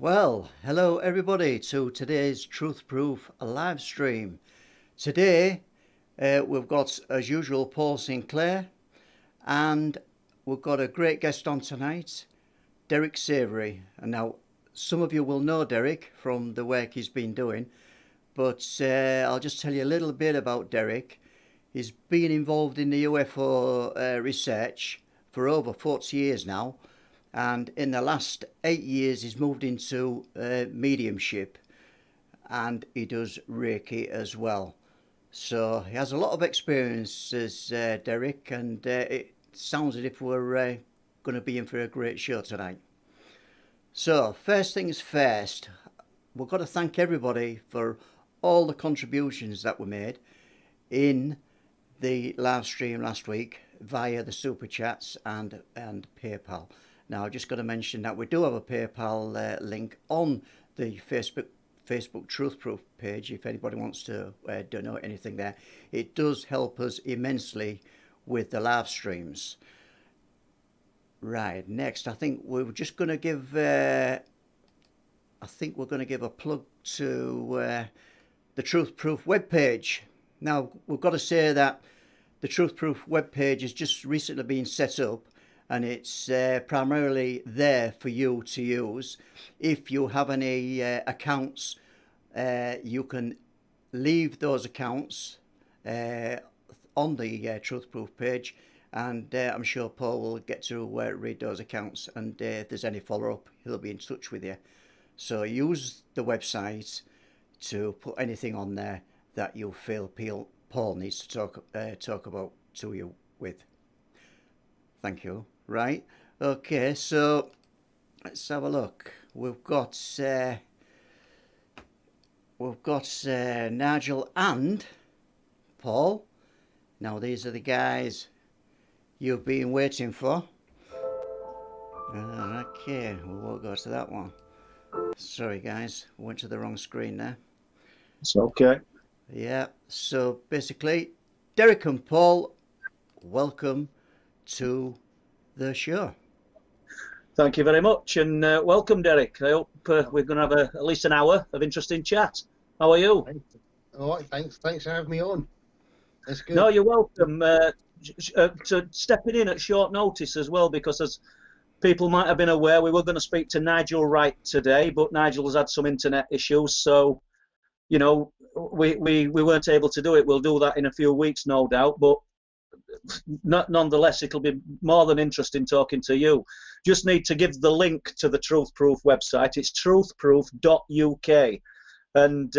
Well, hello everybody to today's Truth Proof live stream. Today we've got, as usual, Paul Sinclair, and we've got a great guest on tonight, Derek Savory. And now, some of you will know Derek from the work he's been doing, but I'll just tell you a little bit about Derek. He's been involved in the UFO research for over 40 years now, and in the last 8 years he's moved into mediumship, and he does Reiki as well. So he has a lot of experiences, Derek, and it sounds as if we're going to be in for a great show tonight. So first things first, we've got to thank everybody for all the contributions that were made in the live stream last week via the super chats and PayPal. Now, I've just got to mention that we do have a PayPal link on the Facebook Truth Proof page if anybody wants to donate anything there. It does help us immensely with the live streams. Right, next, I think we're just going to give a plug to the Truth Proof webpage. Now, we've got to say that the Truth Proof webpage has just recently been set up, and it's primarily there for you to use. If you have any accounts, you can leave those accounts on the Truth Proof page, and I'm sure Paul will get to read those accounts, and if there's any follow-up, he'll be in touch with you. So use the website to put anything on there that you feel Paul needs to talk about to you with. Thank you. Right. Okay. So let's have a look. We've got Nigel and Paul. Now these are the guys you've been waiting for. Okay, we won't go to that one. Sorry, guys, we went to the wrong screen there. It's okay. Yeah. So basically, Derek and Paul, welcome to the show. Thank you very much, and welcome, Derek. I hope we're going to have at least an hour of interesting chat. How are you? All right, thanks for having me on. That's good. No, you're welcome. To stepping in at short notice as well, because as people might have been aware, we were going to speak to Nigel Wright today, but Nigel has had some internet issues, so you know we weren't able to do it. We'll do that in a few weeks, no doubt, but nonetheless, it'll be more than interesting talking to you. Just need to give the link to the Truth Proof website. It's truthproof.uk, and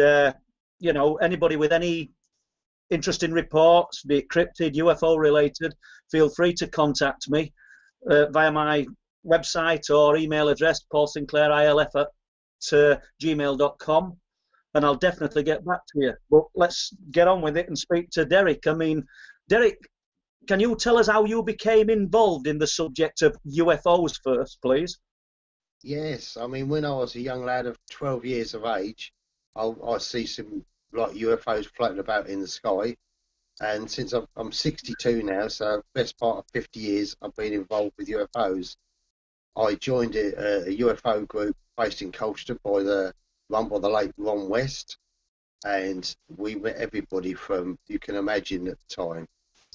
you know, anybody with any interesting reports, be it cryptid, UFO related, feel free to contact me via my website or email address, paulsinclairilf@gmail.com, and I'll definitely get back to you. But let's get on with it and speak to Derek. I mean, Derek, can you tell us how you became involved in the subject of UFOs first, please? Yes, I mean, when I was a young lad of 12 years of age, I see some like UFOs floating about in the sky, and since I'm 62 now, so best part of 50 years I've been involved with UFOs. I joined a UFO group based in Colchester run by the late Ron West, and we met everybody from, you can imagine at the time,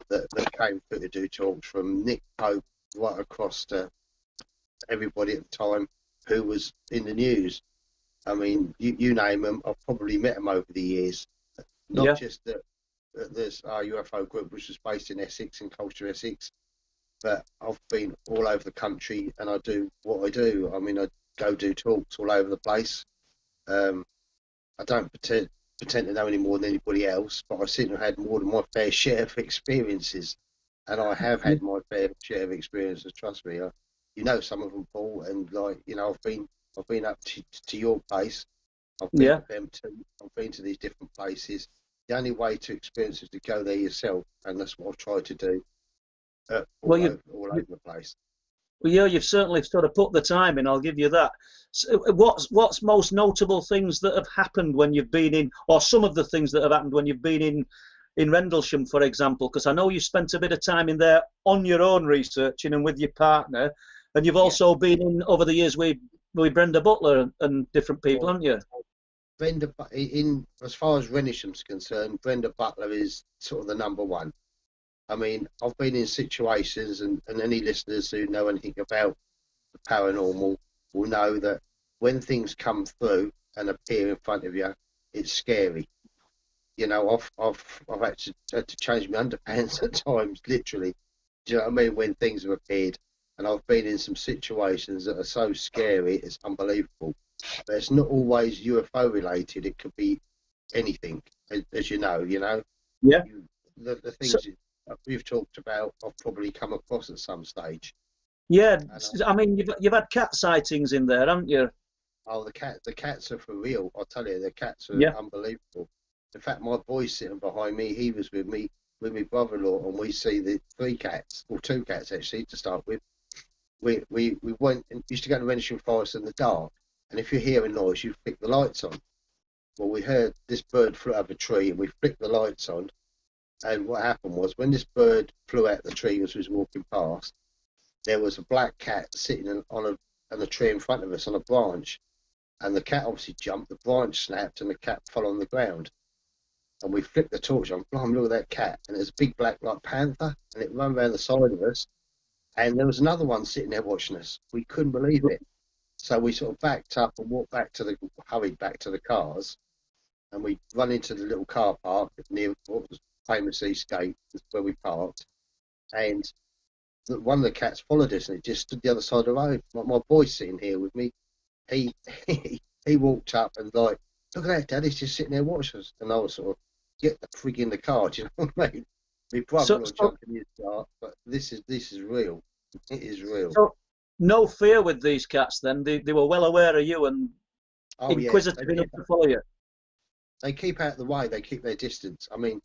that came through to do talks, from Nick Pope right across to everybody at the time who was in the news. I mean, you name them, I've probably met them over the years. Not just that there's our UFO group, which was based in Essex, in Colchester, Essex, but I've been all over the country, and I do what I do. I mean, I go do talks all over the place. I don't pretend to know any more than anybody else, but I seem to have had more than my fair share of experiences, and I have had my fair share of experiences. Trust me, you know some of them, Paul, and like you know, I've been up to your place. I've been to them too. I've been to these different places. The only way to experience is to go there yourself, and that's what I've tried to do. All over the place. Well, yeah, you've certainly sort of put the time in, I'll give you that. So what's most notable things that have happened when you've been in, or some of the things that have happened when you've been in Rendlesham, for example? Because I know you spent a bit of time in there on your own researching and with your partner, and you've also been in, over the years, we with Brenda Butler and different people, Well, haven't you? Brenda, in as far as Renisham's concerned, Brenda Butler is sort of the number one. I mean, I've been in situations, and any listeners who know anything about the paranormal will know that when things come through and appear in front of you, it's scary. You know, I've actually had to change my underpants at times, literally. Do you know what I mean? When things have appeared, and I've been in some situations that are so scary, it's unbelievable. But it's not always UFO related. It could be anything, as you know. You know, Yeah. The So, things we've talked about, I've probably come across at some stage. yeah, And I mean, you've had cat sightings in there, haven't you? oh, the cats are for real. I'll tell you, the cats are Yeah. unbelievable. In fact, my boy sitting behind me, he was with me with my brother-in-law, and we see the three cats, or two cats actually, to start with. We went and used to go to Renisham Forest in the dark, and if you hear a noise, you flick the lights on. Well, we heard this bird flew out of a tree, and we flicked the lights on. And what happened was, when this bird flew out the tree as we was walking past, there was a black cat sitting on a tree in front of us on a branch. And the cat obviously jumped, the branch snapped, and the cat fell on the ground. And we flipped the torch on, blimey, look at that cat. And it was a big black like panther, and it ran around the side of us. And there was another one sitting there watching us. We couldn't believe it. So we sort of backed up and hurried back to the cars. And we run into the little car park near what was famous East Gate, where we parked. And one of the cats followed us, and it just stood the other side of the road. My boy's sitting here with me. He he walked up and like, look at that, Dad, he's just sitting there watching us. And I was sort of, get the frig in the car, do you know what I mean? My brother-in-law jumped in his car, but this is real. It is real. So no fear with these cats then. They were well aware of you and inquisitive enough to follow you. They keep out of the way, they keep their distance. I mean,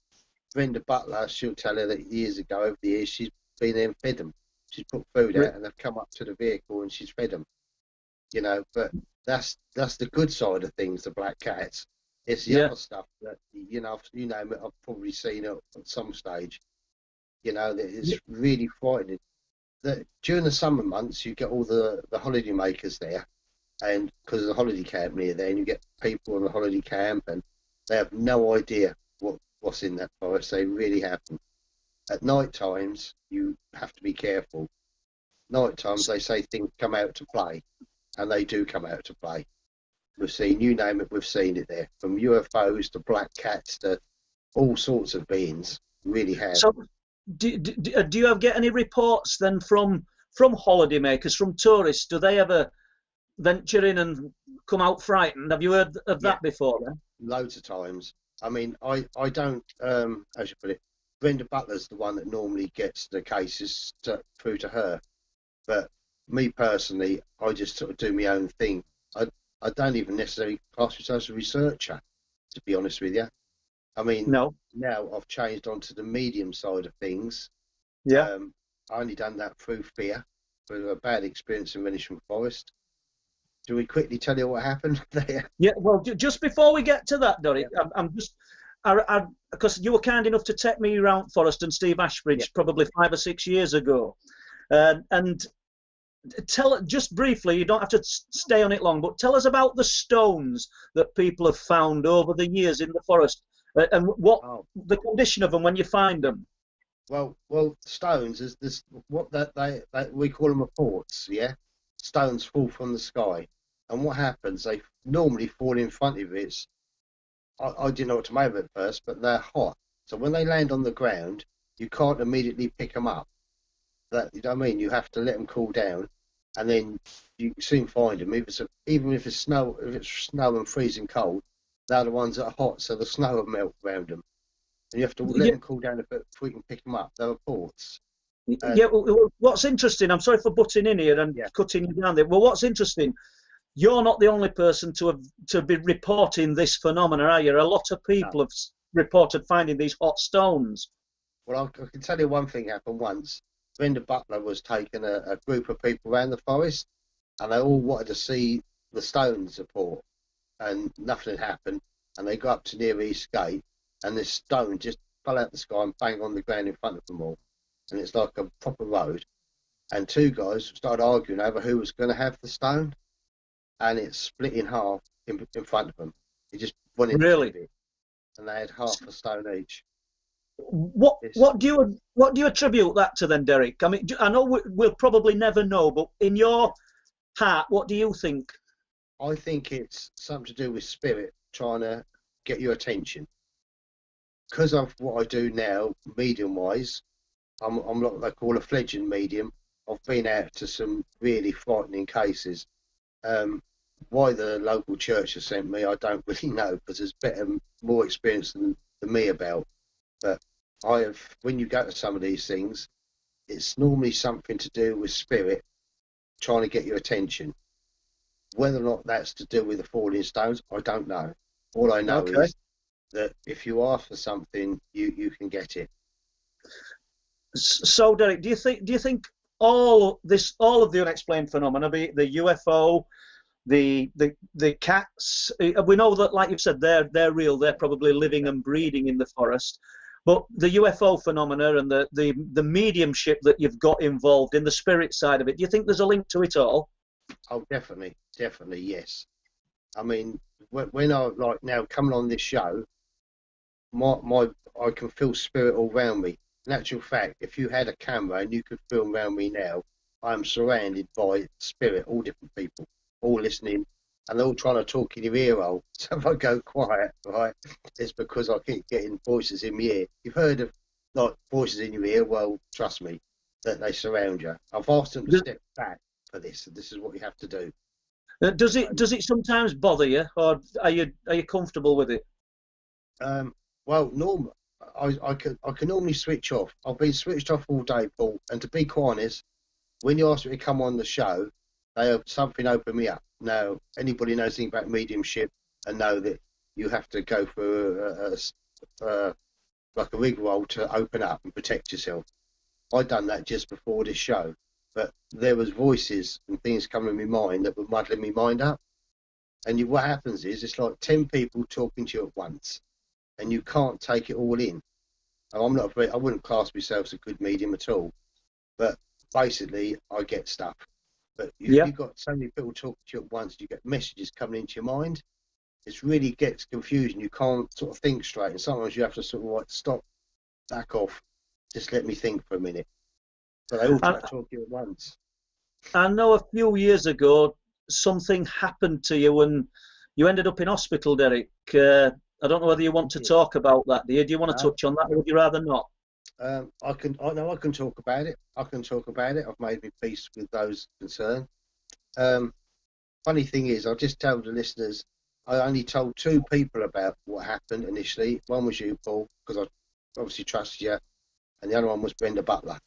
Brenda Butler, she'll tell you that years ago, over the years, she's been there and fed them. She's put food out and they've come up to the vehicle and she's fed them. You know, but that's the good side of things, the black cats. It's the other stuff that, you know, I've probably seen it at some stage, you know, that is really frightening. That during the summer months, you get all the holiday makers there, and because of the holiday camp near there, and you get people on the holiday camp, and they have no idea what's in that forest. They really haven't. At night times, you have to be careful. Night times, they say things come out to play. And they do come out to play. We've seen, you name it, we've seen it there. From UFOs to black cats to all sorts of beings. Really have. So, do you get any reports then from holidaymakers, from tourists? Do they ever venture in and come out frightened? Have you heard of that before then? Loads of times. I mean, I don't, how should I put it, Brenda Butler's the one that normally gets the cases through to her. But me personally, I just sort of do my own thing. I don't even necessarily class myself as a researcher, to be honest with you. I mean, now I've changed onto the medium side of things. Yeah. I only done that through fear, through a bad experience in Renisham Forest. Do we quickly tell you what happened there? Yeah, well, just before we get to that, Derek, I'm just, because you were kind enough to take me around Forest and Steve Ashbridge probably 5 or 6 years ago. And tell just briefly, you don't have to stay on it long, but tell us about the stones that people have found over the years in the forest and what the condition of them when you find them. Well, stones is this what that we call them reports, yeah. Stones fall from the sky, and what happens? They normally fall in front of it. I didn't know what to make of it at first, but they're hot. So when they land on the ground, you can't immediately pick them up. You know what I mean? You have to let them cool down, and then you soon find them. Even if it's snow and freezing cold, they're the ones that are hot, so the snow will melt around them. And you have to let them cool down a bit before you can pick them up. They're reports. Well, what's interesting, I'm sorry for butting in here and cutting you down there. Well, what's interesting, you're not the only person to be reporting this phenomena, are you? A lot of people have reported finding these hot stones. Well, I can tell you one thing happened once. Brenda Butler was taking a group of people around the forest, and they all wanted to see the stones report, and nothing had happened. And they got up to near East Gate, and this stone just fell out the sky and banged on the ground in front of them all. And it's like a proper road. And two guys started arguing over who was going to have the stone. and it split in half in front of them. It just went into Really? it, and they had half a stone each. What do you attribute that to then, Derek? I mean, I know we'll probably never know, but in your heart, what do you think? I think it's something to do with spirit trying to get your attention. Because of what I do now, medium-wise, I'm what they call a fledgling medium. I've been out to some really frightening cases. Why the local church has sent me, I don't really know, because there's more experience than me about. But when you go to some of these things, it's normally something to do with spirit trying to get your attention. Whether or not that's to do with the falling stones, I don't know. All I know is that if you ask for something, you can get it. So, Derek, do you think all of the unexplained phenomena, be it the UFO, the cats, we know that, like you've said, they're real. They're probably living and breeding in the forest. But the UFO phenomena and the mediumship that you've got involved in the spirit side of it, do you think there's a link to it all? Oh, definitely, yes. I mean, when I like now coming on this show, I can feel spirit all around me. In actual fact, if you had a camera and you could film around me now, I'm surrounded by spirit, all different people, all listening, and they're all trying to talk in your ear hole. So if I go quiet, right, it's because I keep getting voices in my ear. You've heard of like voices in your ear? Well, trust me, that they surround you. I've asked them to step back for this. This is what you have to do. Does it sometimes bother you, or are you comfortable with it? Well, I can normally switch off. I've been switched off all day, Paul. And to be quite honest, when you ask me to come on the show, something opened me up. Now, anybody knows anything about mediumship and know that you have to go for like a rigmarole to open up and protect yourself. I done that just before this show, but there was voices and things coming in my mind that were muddling my mind up. And what happens is it's like 10 people talking to you at once, and you can't take it all in. I wouldn't class myself as a good medium at all, but basically I get stuff. But you've got so many people talking to you at once, you get messages coming into your mind. It really gets confusing. You can't sort of think straight, and sometimes you have to sort of like stop, back off, just let me think for a minute. But they all try to talk to you at once. I know a few years ago something happened to you and you ended up in hospital, Derek. I don't know whether you want to talk about that. Do you want to touch on that, or would you rather not? I can talk about it. I've made my peace with those concerned. Funny thing is, I'll just tell the listeners, I only told 2 people about what happened initially. One was you, Paul, because I obviously trusted you, and the other one was Brenda Butler.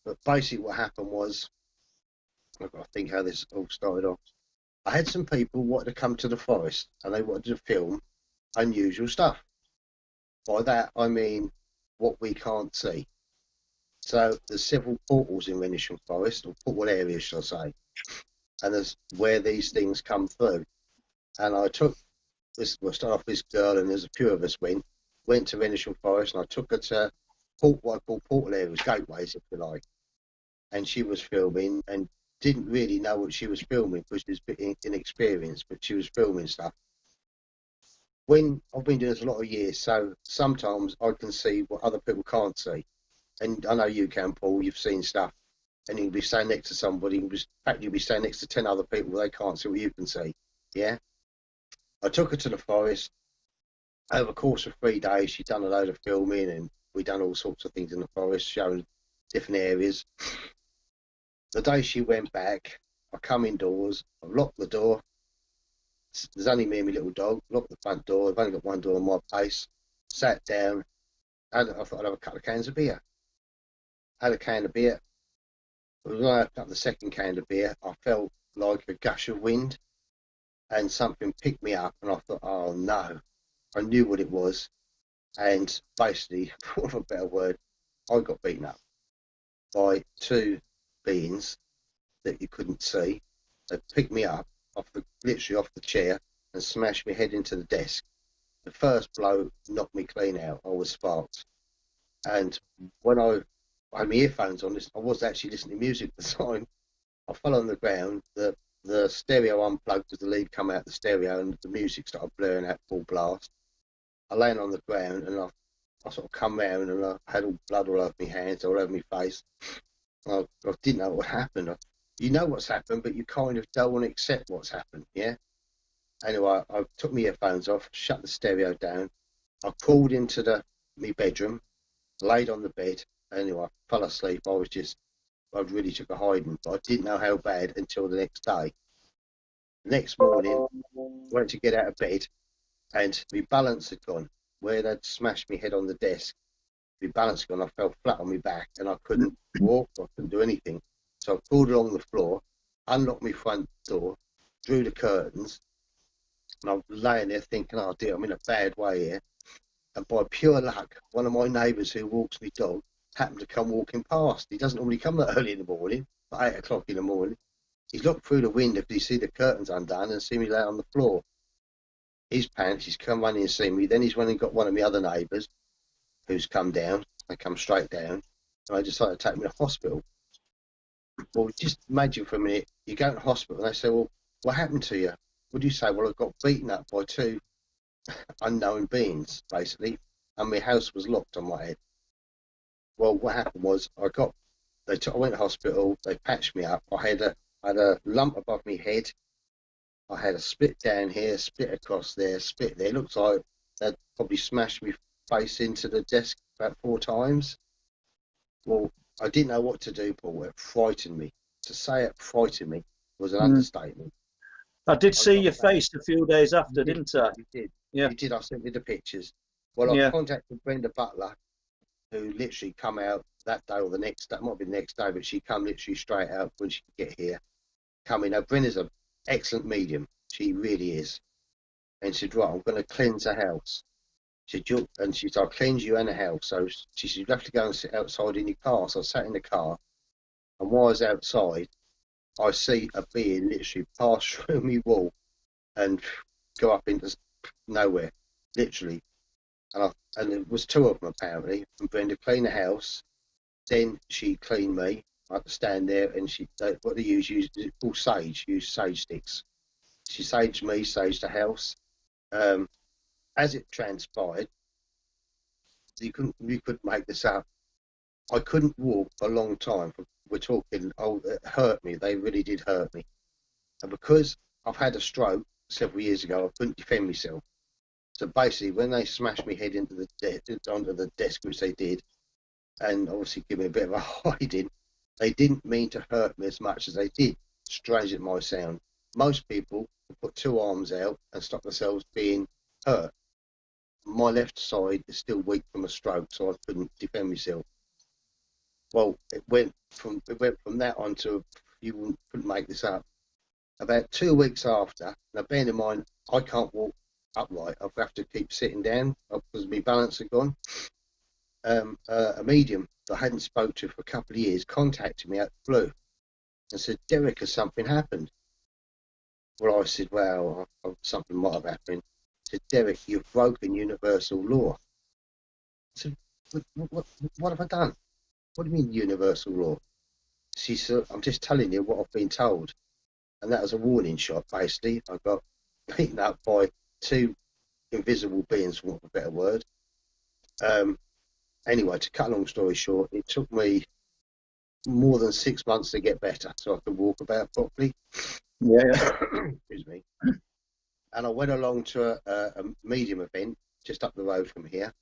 But basically what happened was, I've got to think how this all started off. I had some people wanted to come to the forest, and they wanted to film unusual stuff. By that I mean what we can't see. So there's several portals in Rendlesham Forest, or portal areas, shall I say, and there's where these things come through. And I took this. We'll start off with this girl, and there's a few of us went to Rendlesham Forest, and I took her to what I call portal areas, gateways, if you like. And she was filming, and didn't really know what she was filming because she was a bit inexperienced, but she was filming stuff. When I've been doing this a lot of years, so sometimes I can see what other people can't see. And I know you can, Paul, you've seen stuff, and you'll be standing next to somebody, in fact, you'll be standing next to 10 other people, they can't see what you can see. Yeah? I took her to the forest. Over the course of 3 days, she'd done a load of filming, and we'd done all sorts of things in the forest, showing different areas. The day she went back, I come indoors, I locked the door. There's only me and my little dog. Locked the front door. I've only got one door on my place. Sat down. I thought I'd have a couple of cans of beer. Had a can of beer. When I opened up the second can of beer, I felt like a gush of wind, and something picked me up, and I thought, oh no. I knew what it was, and basically, for a better word, I got beaten up by 2 beings that you couldn't see. They picked me up literally off the chair and smashed my head into the desk. The first blow knocked me clean out. I was sparked. And when I had my earphones on, I was actually listening to music at the time. I fell on the ground. The the stereo unplugged because the lead come out the stereo and the music started blaring out full blast. I laying on the ground and I sort of come round and I had all blood all over my hands, all over my face. I didn't know what happened. You know what's happened, but you kind of don't want to accept what's happened, yeah? Anyway, I took my earphones off, shut the stereo down. I crawled into my bedroom, laid on the bed. Anyway, I fell asleep. I really took a hiding, but I didn't know how bad until the next day. The next morning, went to get out of bed, and my balance had gone. Where they'd smashed my head on the desk, my balance had gone. I fell flat on my back, and I couldn't walk. I couldn't do anything. So I crawled along the floor, unlocked my front door, drew the curtains, and I was laying there thinking, oh dear, I'm in a bad way here. And by pure luck, one of my neighbours who walks my dog happened to come walking past. He doesn't normally come that early in the morning, at 8 o'clock in the morning. He's looked through the window because he see the curtains undone and see me lay on the floor. He's panicked, he's come running and seen me. Then he's went and got one of my other neighbours who's come down. They come straight down, and they decided to take me to hospital. Well, just imagine for a minute, you go to hospital and they say, well, what happened to you? What do you say? Well, I got beaten up by two unknown beings, basically, and my house was locked on my head. Well, what happened was I went to hospital, they patched me up. I had a lump above my head. I had a split down here, split across there, split there. It looks like they'd probably smashed me face into the desk about 4 times. Well, I didn't know what to do, Paul. It frightened me. To say it frightened me was an understatement. I did see your face a few days after, didn't I? You did. Yeah. You did. I sent you the pictures. Well, I contacted Brenda Butler, who literally come out that day or the next day. It might be the next day, but she come literally straight out when she could get here. Come in. Now, Brenda's an excellent medium. She really is. And she said, right, I'm going to cleanse the house. She said, I'll cleanse you and the house. So she said, you'd have to go and sit outside in your car. So I sat in the car, and while I was outside, I see a being literally pass through my wall and go up into nowhere, literally. And it was 2 of them apparently. And Brenda cleaned the house, then she cleaned me. I had to stand there, and what they use all sage, use sage sticks. She saged me, saged the house. As it transpired, you couldn't make this up. I couldn't walk for a long time. We're talking, it hurt me. They really did hurt me. And because I've had a stroke several years ago, I couldn't defend myself. So basically, when they smashed my head onto the desk, which they did, and obviously give me a bit of a hiding, they didn't mean to hurt me as much as they did. Strange as it might sound. Most people will put 2 arms out and stop themselves being hurt. My left side is still weak from a stroke, so I couldn't defend myself. Well, it went from that on to, you couldn't make this up. About 2 weeks after, now bear in mind, I can't walk upright. I have to keep sitting down because my balance had gone. A medium that I hadn't spoke to for a couple of years contacted me out the blue and said, Derek, has something happened? Well, I said, well, something might have happened. He said, Derek, you've broken universal law. I said, what have I done? What do you mean universal law? She said, I'm just telling you what I've been told. And that was a warning shot, basically. I got beaten up by 2 invisible beings, for want of a better word. Anyway, to cut a long story short, it took me more than 6 months to get better so I could walk about properly. Yeah. Excuse me. And I went along to a medium event just up the road from here,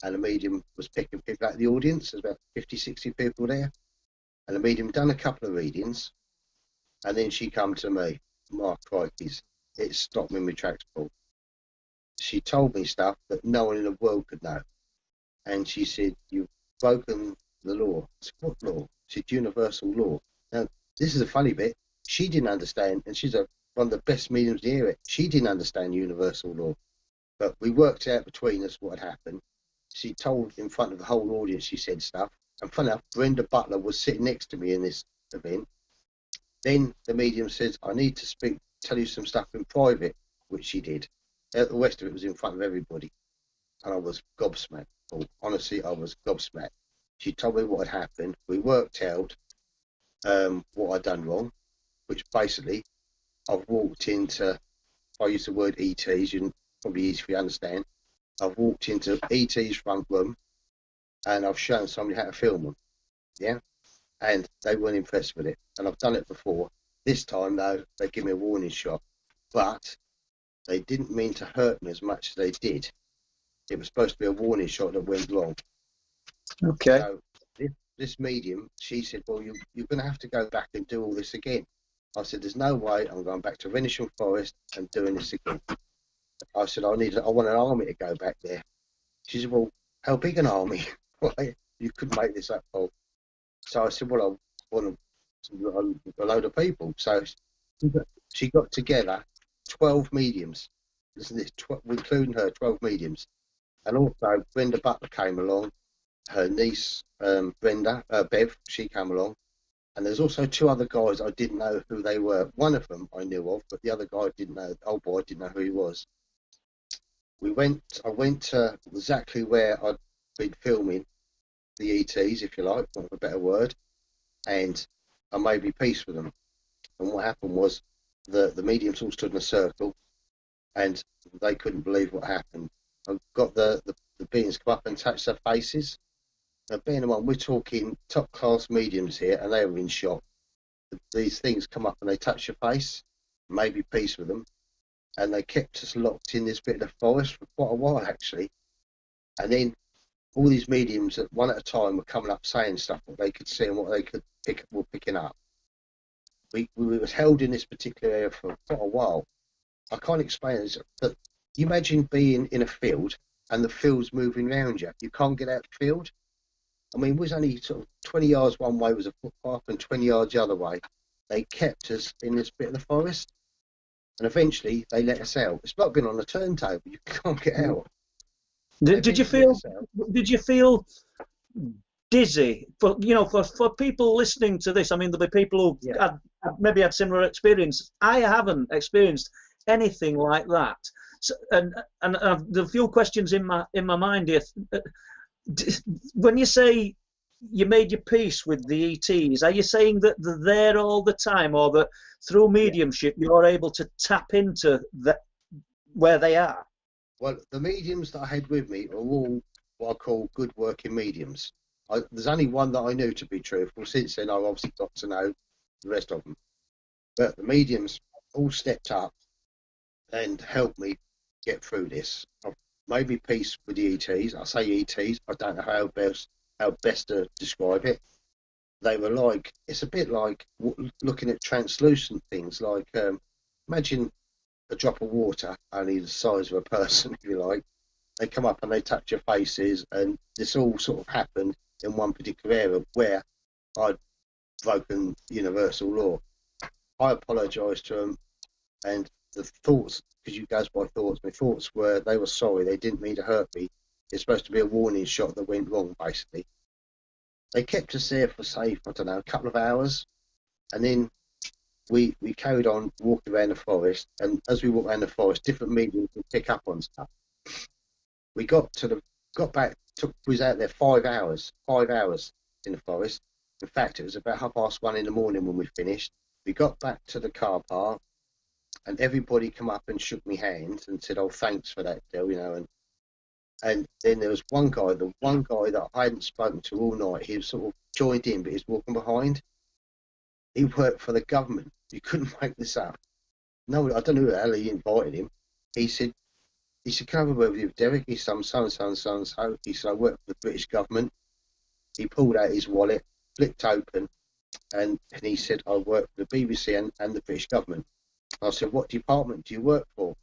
and the medium was picking people out of the audience. There's about 50, 60 people there. And the medium done a couple of readings, and then she come to me. My crikeys, it stopped me in my tracks, Paul. She told me stuff that no one in the world could know. And she said, you've broken the law. I said, what law? She said, universal law. Now, this is a funny bit. She didn't understand, and she's one of the best mediums to hear it. She didn't understand universal law. But we worked out between us what had happened. She told in front of the whole audience, she said stuff. And funny enough, Brenda Butler was sitting next to me in this event. Then the medium says, I need to tell you some stuff in private, which she did. The rest of it was in front of everybody. And I was gobsmacked. Honestly, I was gobsmacked. She told me what had happened. We worked out what I'd done wrong, which basically I've walked into, if I use the word ETs, you probably easy for you to understand. I've walked into ET's front room and I've shown somebody how to film them, yeah? And they weren't impressed with it. And I've done it before. This time, though, they give me a warning shot. But they didn't mean to hurt me as much as they did. It was supposed to be a warning shot that went wrong. Okay. So this medium, she said, well, you're going to have to go back and do all this again. I said, there's no way I'm going back to Renisham Forest and doing this again. I said, I want an army to go back there. She said, well, how big an army? You couldn't make this up, Paul. So I said, well, I want a load of people. So she got together 12 mediums. Listen to this, including her, 12 mediums. And also Brenda Butler came along, her niece Bev, she came along. And there's also 2 other guys I didn't know who they were. One of them I knew of, but the other guy I didn't know. The old boy, I didn't know who he was. I went to exactly where I'd been filming the ETs, if you like, for a better word, and I made me peace with them. And what happened was the mediums all stood in a circle, and they couldn't believe what happened. I got the beings come up and touch their faces. Now, bearing in mind, we're talking top class mediums here, and they were in shock. These things come up and they touch your face, maybe peace with them, and they kept us locked in this bit of the forest for quite a while, actually. And then all these mediums, one at a time, were coming up saying stuff, what they could see and what they could were picking up. We was held in this particular area for quite a while. I can't explain it, but you imagine being in a field and the field's moving around you. You can't get out the field. I mean, it was only sort of 20 yards one way was a footpath and 20 yards the other way. They kept us in this bit of the forest, and eventually they let us out. It's like being on a turntable. You can't get out. Did you feel dizzy? For people listening to this, I mean, there'll be people who maybe had similar experience. I haven't experienced anything like that. So, and there are a few questions in my mind here. When you say you made your peace with the ETs, are you saying that they're there all the time, or that through mediumship you're able to tap into where they are? Well, the mediums that I had with me are all what I call good working mediums. There's only one that I knew to be truthful. Since then, I've obviously got to know the rest of them. But the mediums all stepped up and helped me get through this. I've made me peace with the ETs. I say ETs, I don't know how best to describe it. They were like, it's a bit like looking at translucent things, like imagine a drop of water, only the size of a person, if you like. They come up and they touch your faces, and this all sort of happened in one particular area where I'd broken universal law. I apologised to them, and the thoughts, because you guys by thoughts, my thoughts were they were sorry, they didn't mean to hurt me. It's supposed to be a warning shot that went wrong, basically. They kept us there for, say, I don't know, a couple of hours, and then we carried on walking around the forest, and as we walked around the forest, different mediums would pick up on stuff. We got back, was out there 5 hours in the forest. In fact, it was about 1:30 in the morning when we finished. We got back to the car park, and everybody come up and shook me hand and said, "Oh, thanks for that, Del," And then there was one guy, the one guy that I hadn't spoken to all night. He was sort of joined in, but he's walking behind. He worked for the government. You couldn't make this up. No, I don't know who the hell he invited him. He said, "Can I have a word with you, Derek?" He said, "I'm so-and-so. He said, "I work for the British government." He pulled out his wallet, flipped open, and he said, "I work for the BBC and the British government." I said, "What department do you work for?"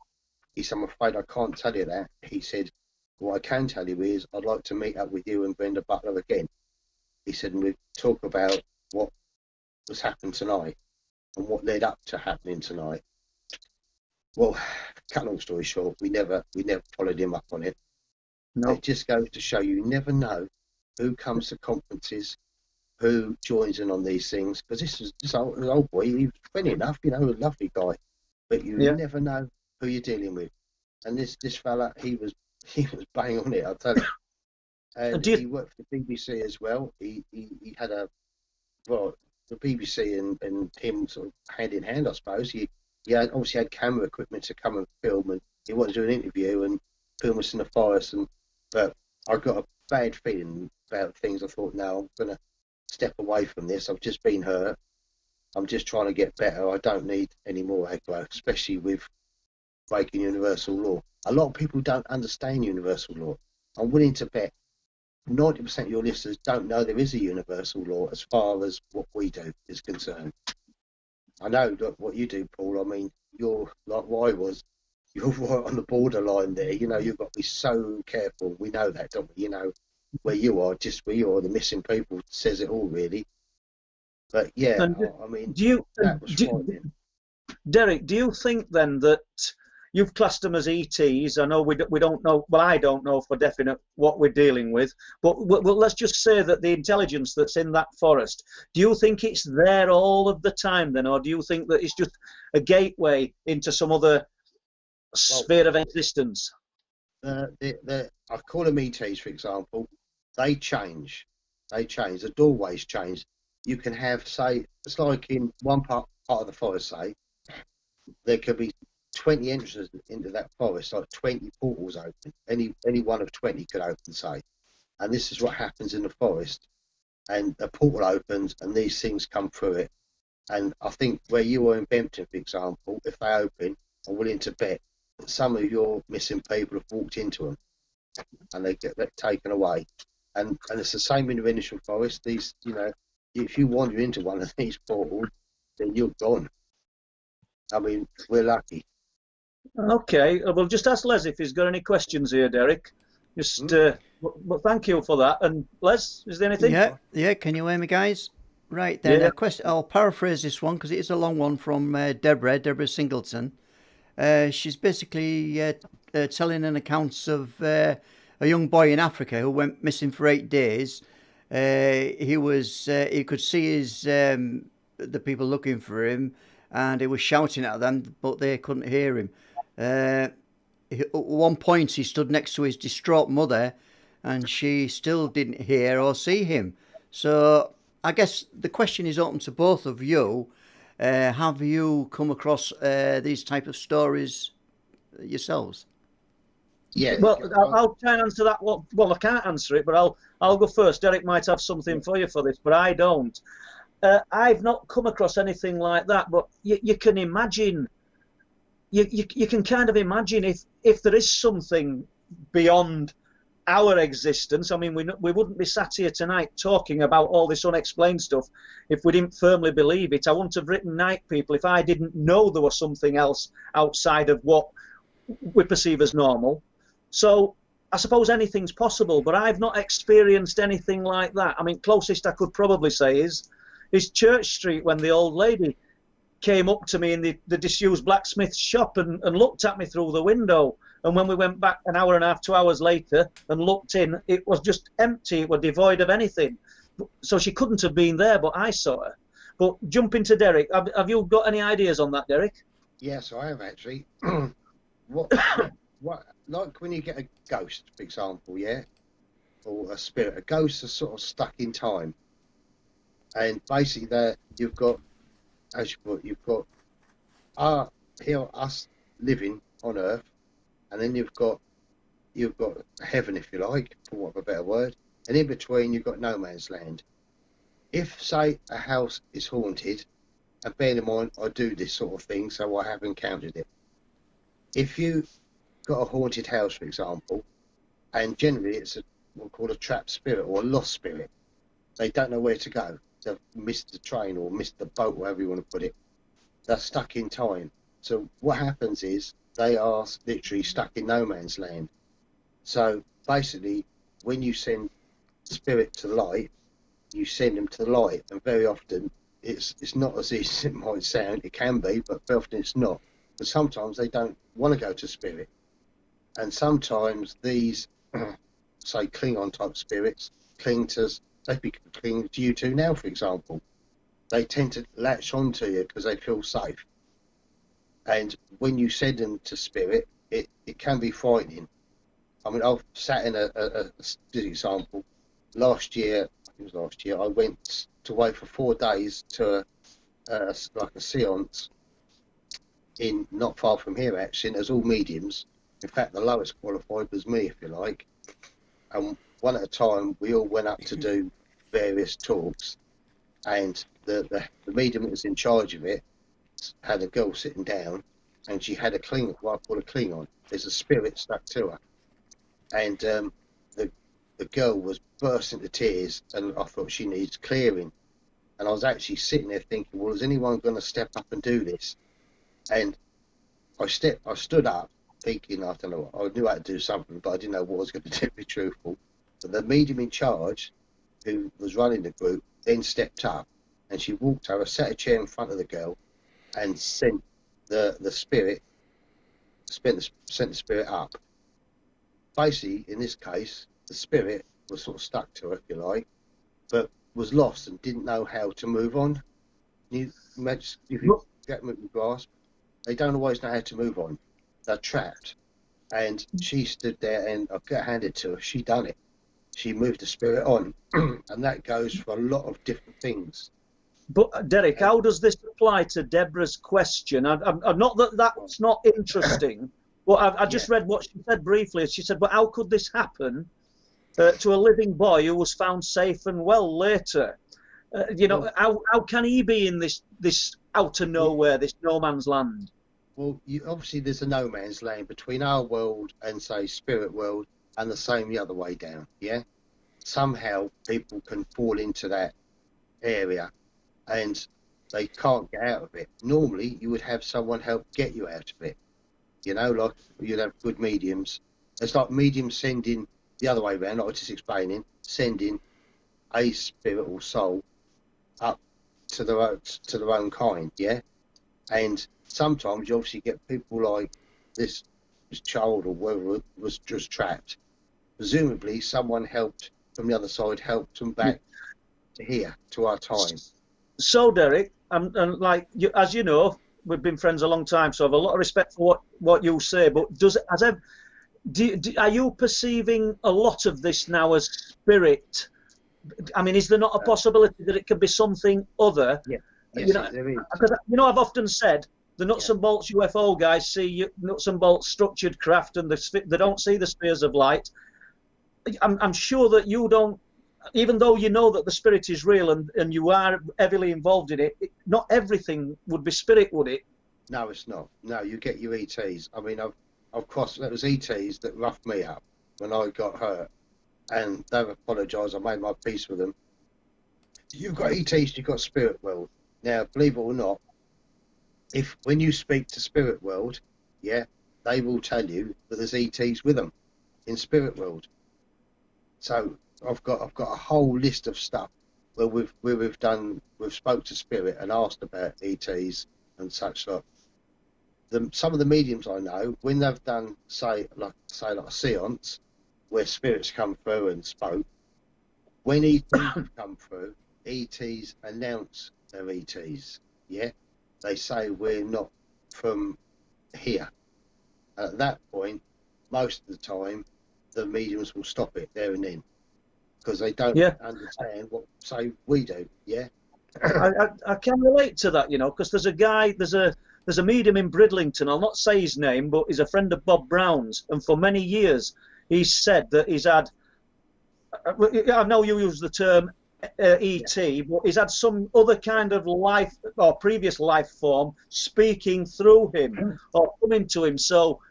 He said, "I'm afraid I can't tell you that." He said, "What I can tell you is I'd like to meet up with you and Brenda Butler again." He said, "And we'd talk about what was happening tonight and what led up to happening tonight." Well, cut long story short, we never followed him up on it. No. It just goes to show you never know who comes to conferences, who joins in on these things. Because this old boy, he was funny enough, a lovely guy, but you never know who you're dealing with. And this fella, he was bang on it, I'll tell you. And he worked for the BBC as well. He had the BBC and him sort of hand in hand, I suppose. He he obviously had camera equipment to come and film, and he wanted to do an interview and film us in the forest. But I got a bad feeling about things. I thought, no, I'm going to step away from this. I've just been hurt. I'm just trying to get better. I don't need any more aggro, especially with breaking universal law. A lot of people don't understand universal law. I'm willing to bet 90% of your listeners don't know there is a universal law as far as what we do is concerned. I know that what you do, Paul, I mean, you're like what I was. You're right on the borderline there. You know, you've got to be so careful. We know that, don't we? You know, where you are, just where you are, the missing people says it all, really. But yeah, I mean, that was frightening. Derek, do you think then that you've classed them as ETs? I know we don't know, well, I don't know for definite what we're dealing with, but let's just say that the intelligence that's in that forest, do you think it's there all of the time then, or do you think that it's just a gateway into some other sphere of existence? I call them ETs, for example. They change. The doorways change. You can have, say, it's like in one part of the forest, say, there could be 20 entrances into that forest, like 20 portals open. Any one of 20 could open, say. And this is what happens in the forest. And a portal opens and these things come through it. And I think where you are in Benton, for example, if they open, I'm willing to bet that some of your missing people have walked into them and they get taken away. And it's the same in the initial forest. These, you know, if you wander into one of these portals, then you're gone. I mean, we're lucky. Okay, well, just ask Les if he's got any questions here, Derek. Just, but thank you for that. And Les, is there anything? Yeah. Can you hear me, guys? Right then. Yeah. I'll paraphrase this one because it is a long one from Deborah Singleton. She's basically telling an account of a young boy in Africa who went missing for 8 days. He could see the people looking for him, and he was shouting at them, but they couldn't hear him. At one point, he stood next to his distraught mother, and she still didn't hear or see him. So I guess the question is open to both of you. Have you come across these type of stories yourselves? Yeah. Well, I'll try and answer that. Well, I can't answer it, but I'll go first. Derek might have something for you for this, but I don't. I've not come across anything like that, but you can imagine. You can kind of imagine if there is something beyond our existence. I mean, we wouldn't be sat here tonight talking about all this unexplained stuff if we didn't firmly believe it. I wouldn't have written Night People if I didn't know there was something else outside of what we perceive as normal. So I suppose anything's possible, but I've not experienced anything like that. I mean, closest I could probably say is Church Street, when the old lady came up to me in the disused blacksmith shop and looked at me through the window. And when we went back an hour and a half, 2 hours later and looked in, it was just empty. It was devoid of anything. So she couldn't have been there, but I saw her. But jumping to Derek, have you got any ideas on that, Derek? Yes, I have actually. What, like when you get a ghost, for example, yeah, or a spirit. A ghost is sort of stuck in time, and basically there you've got, as you put, you've got us living on Earth, and then you've got heaven, if you like, for want of a better word, and in between you've got no man's land. If, say, a house is haunted, and bear in mind I do this sort of thing, so I have encountered it. If you got a haunted house, for example, and generally it's what we call a trapped spirit or a lost spirit, they don't know where to go. They've missed the train or missed the boat, whatever you want to put it. They're stuck in time. So what happens is they are literally stuck in no man's land. So basically, when you send spirit to light, you send them to the light, and very often it's not as easy as it might sound. It can be, but very often it's not. But sometimes they don't want to go to spirit, and sometimes these, say, Klingon type spirits cling to you two now, for example. They tend to latch onto you because they feel safe. And when you send them to spirit, it can be frightening. I mean, I've sat in a example. Last year, I went away for 4 days to like a seance, in not far from here actually, and it was all mediums. In fact, the lowest qualified was me, if you like. And one at a time, we all went up to do various talks, and the medium that was in charge of it had a girl sitting down, and she had a Klingon, what I call a Klingon. There's a spirit stuck to her, and the girl was bursting into tears, and I thought she needs clearing. And I was actually sitting there thinking, well, is anyone going to step up and do this? And I stood up thinking, I don't know, I knew how to do something, but I didn't know what I was going to do, to be truthful. But the medium in charge, who was running the group, then stepped up, and she walked over, sat a chair in front of the girl, and sent the spirit up. Basically, in this case, the spirit was sort of stuck to her, if you like, but was lost and didn't know how to move on. You imagine, if you get me grasp, they don't always know how to move on. They're trapped. And she stood there, and I got handed to her. She done it. She moved the spirit on, and that goes for a lot of different things. But Derek, how does this apply to Deborah's question? I'm not that that's not interesting, but I just read what she said briefly. She said, "But how could this happen to a living boy who was found safe and well later? You know, how can he be in this out of nowhere, this no man's land?" Well, obviously there's a no man's land between our world and, say, spirit world, and the same the other way down. Yeah, somehow people can fall into that area, and they can't get out of it. Normally, you would have someone help get you out of it. You know, like you'd have good mediums. It's like mediums sending the other way around, like I was just explaining, sending a spirit or soul up to their own kind, yeah? And sometimes you obviously get people like this child or whoever was just trapped. Presumably someone helped from the other side, helped them back to here, to our time. So, Derek, and like you, as you know, we've been friends a long time, so I have a lot of respect for what you say. But are you perceiving a lot of this now as spirit? I mean, is there not a possibility that it could be something other? Yeah. Yes, there is. Because, you know, I've often said the nuts and bolts UFO guys see nuts and bolts structured craft, and they don't see the spheres of light. I'm sure that you don't, even though you know that the spirit is real and you are heavily involved in it, not everything would be spirit, would it? No, it's not. No, you get your ETs. I mean, I've crossed, that was ETs that roughed me up when I got hurt, and they've apologised. I made my peace with them. You've got ETs, you've got spirit world. Now, believe it or not, when you speak to spirit world, yeah, they will tell you that there's ETs with them in spirit world. So I've got a whole list of stuff where we've spoke to spirit and asked about ETs and such like. Some of the mediums I know, when they've done say like a seance where spirits come through and spoke, when ETs come through, ETs announce their ETs. Yeah, they say we're not from here. At that point, most of the time, the mediums will stop it there and then, because they don't understand what, say, we do. Yeah, I can relate to that, you know, because there's a medium in Bridlington. I'll not say his name, but he's a friend of Bob Brown's, and for many years he's said that he's had. I know you use the term ET, but he's had some other kind of life or previous life form speaking through him or coming to him. So.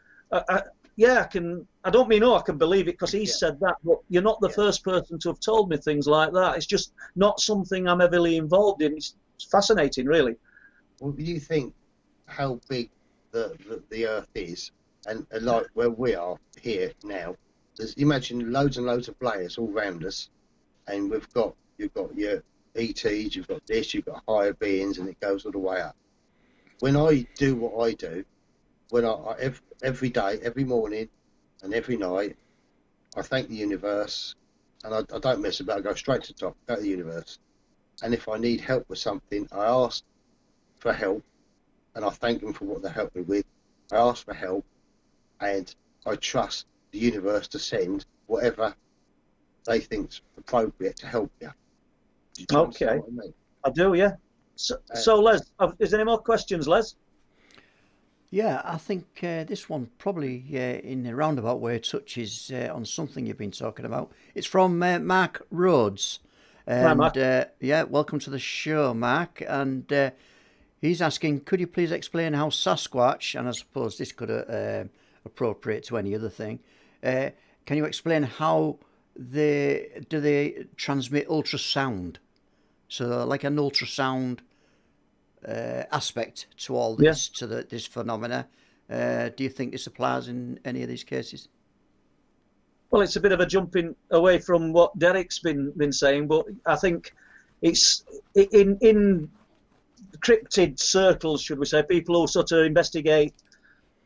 I don't mean I can believe it because he said that, but you're not the first person to have told me things like that. It's just not something I'm heavily involved in. It's fascinating, really. Well, do you think how big the Earth is, and like where we are here now? Imagine loads and loads of players all around us, and you've got your ETs, you've got this, you've got higher beings, and it goes all the way up. When I do what I do, when every day, every morning and every night, I thank the universe, and I don't mess about. I go straight to the top, go to the universe. And if I need help with something, I ask for help, and I thank them for what they helped me with. I ask for help, and I trust the universe to send whatever they think's appropriate to help you. Okay, I do, yeah. So Les, is there any more questions, Les? Yeah, I think this one probably in a roundabout way touches on something you've been talking about. It's from Mark Rhodes. Hi, And Mark. yeah, welcome to the show, Mark. And he's asking, could you please explain how Sasquatch, and I suppose this could appropriate to any other thing, can you explain how they transmit ultrasound? So like an ultrasound aspect to all Yeah. this, to this phenomena. Do you think this applies in any of these cases? Well, it's a bit of a jumping away from what Derek's been saying, but I think it's in cryptid circles, should we say, people who sort of investigate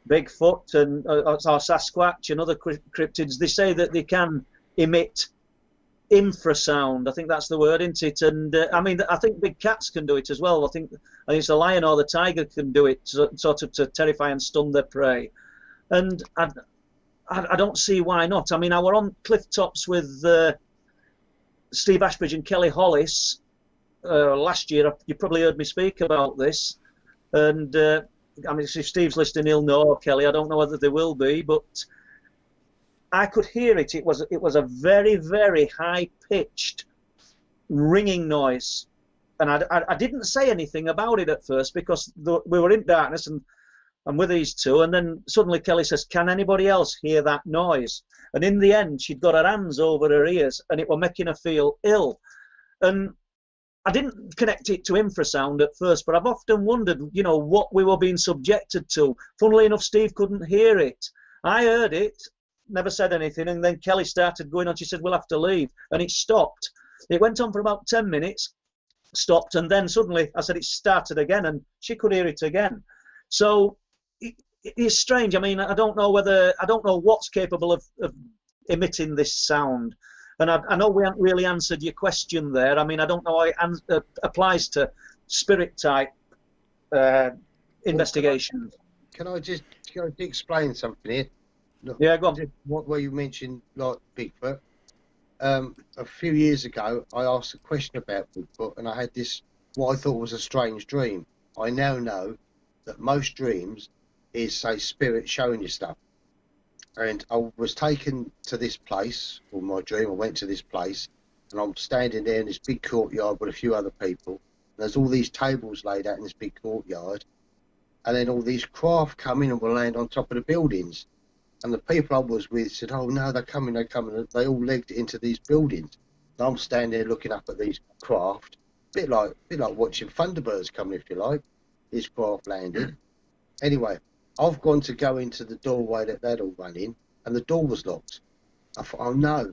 Bigfoot and or Sasquatch and other cryptids. They say that they can emit infrasound. I think that's the word, isn't it? And I mean, I think big cats can do it as well. I think it's the lion or the tiger can do it, sort of to terrify and stun their prey. And I don't see why not. I mean, I were on cliff tops with Steve Ashbridge and Kelly Hollis last year. You probably heard me speak about this. And I mean, if Steve's listening, he'll know, or Kelly. I don't know whether they will be, but I could hear it. It was a very, very high-pitched ringing noise. And I didn't say anything about it at first because we were in darkness and I'm with these two. And then suddenly Kelly says, can anybody else hear that noise? And in the end, she'd got her hands over her ears and it was making her feel ill. And I didn't connect it to infrasound at first, but I've often wondered, you know, what we were being subjected to. Funnily enough, Steve couldn't hear it. I heard it, never said anything, and then Kelly started going on. She said, we'll have to leave. And it stopped. It went on for about 10 minutes, stopped, and then suddenly I said it started again, and she could hear it again. So it's strange. I mean, I don't know what's capable of emitting this sound. And I know we haven't really answered your question there. I mean, I don't know how it applies to spirit type investigations. Can I just explain something here? Look, yeah, go on. What you mentioned, like Bigfoot. A few years ago, I asked a question about Bigfoot, and I had this, what I thought was a strange dream. I now know that most dreams is, say, spirit showing you stuff. And I was taken to this place, or my dream, I went to this place, and I'm standing there in this big courtyard with a few other people. And there's all these tables laid out in this big courtyard. And then all these craft come in and will land on top of the buildings. And the people I was with said, oh no, they're coming. They all legged into these buildings. And I'm standing there looking up at these craft, a bit like watching Thunderbirds coming, if you like, this craft landing. Anyway, I've gone to go into the doorway that they'd all run in, and the door was locked. I thought, oh no.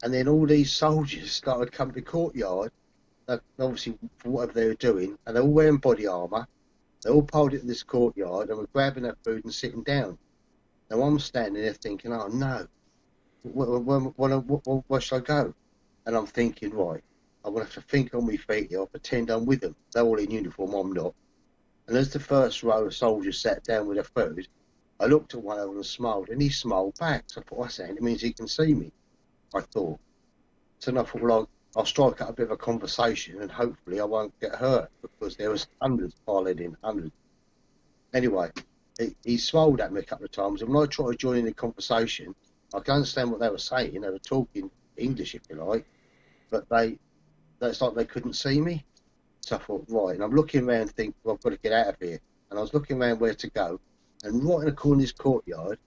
And then all these soldiers started coming to the courtyard, obviously for whatever they were doing, and they're all wearing body armour. They all piled into this courtyard and were grabbing their food and sitting down. Now I'm standing there thinking, oh no, where should I go? And I'm thinking, right, I'm going to have to think on my feet here, I'll pretend I'm with them. They're all in uniform, I'm not. And as the first row of soldiers sat down with their food, I looked at one of them and smiled, and he smiled back. So I thought, what's that? It means he can see me, I thought. So then I thought, well, I'll strike up a bit of a conversation and hopefully I won't get hurt, because there was hundreds piled in, hundreds. Anyway, he smiled at me a couple of times, and when I tried to join in the conversation, I could understand what they were saying. They were talking English, if you like, but it's like they couldn't see me. So I thought, right, and I'm looking around thinking, well, I've got to get out of here. And I was looking around where to go, and right in the corner of this courtyard,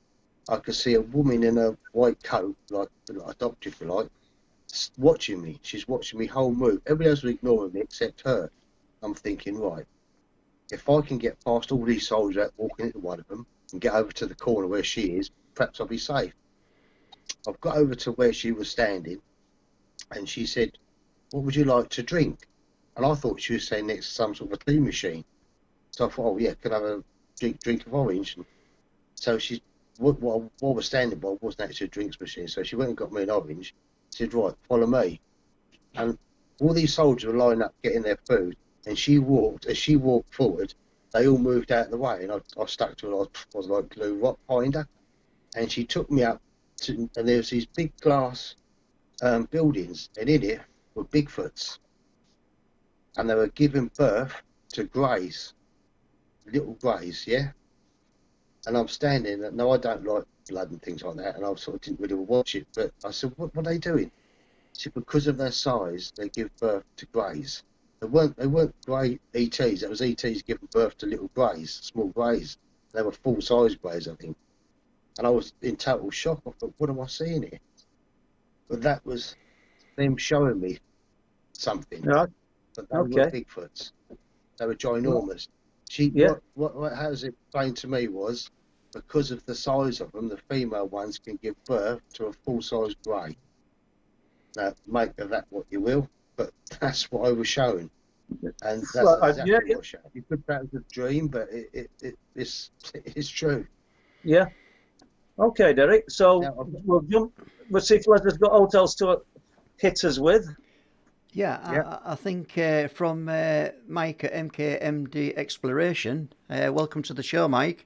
I could see a woman in a white coat, like a doctor, if you like, watching me. She's watching me whole move. Everybody else was ignoring me except her. I'm thinking, right, if I can get past all these soldiers out walking into one of them and get over to the corner where she is, perhaps I'll be safe. I've got over to where she was standing, and she said, what would you like to drink? And I thought she was saying next to some sort of a tea machine. So I thought, oh yeah, could I have a drink of orange? And so while we're standing by, wasn't actually a drinks machine. So she went and got me an orange. She said, right, follow me. And all these soldiers were lining up getting their food. And as she walked forward, they all moved out of the way. And I stuck to her, I was like glue rock behind her. And she took me up to, and there was these big glass buildings. And in it were Bigfoots. And they were giving birth to greys, little greys, yeah? And I'm standing, and no, I don't like blood and things like that, and I sort of didn't really watch it, but I said, what are they doing? She said, because of their size, they give birth to greys. They weren't grey ETs, that was ETs giving birth to little greys, small greys. They were full-size greys, I think. And I was in total shock. I thought, what am I seeing here? But that was them showing me something. Right. But they were Bigfoots. They were ginormous. What has explained to me was, because of the size of them, the female ones can give birth to a full-size grey. Now, make of that what you will, but that's what I was showing. And that's exactly what I was showing. You could that was a dream, but it's true. Yeah. Okay, Derek. So now, we'll see if Les has got hotels to hit us with. Yeah, I think from Mike at MKMD Exploration. Welcome to the show, Mike.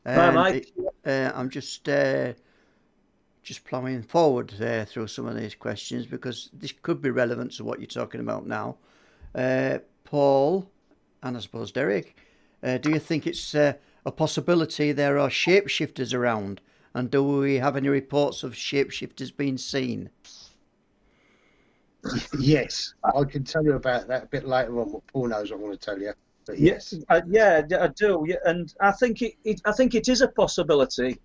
Hi, Mike. I'm just ploughing forward through some of these questions because this could be relevant to what you're talking about now. Paul, and I suppose Derek, do you think it's a possibility there are shapeshifters around? And do we have any reports of shapeshifters being seen? Yes, I can tell you about that a bit later on. What Paul knows, I want to tell you. But yes, I do. Yeah, and I think it is a possibility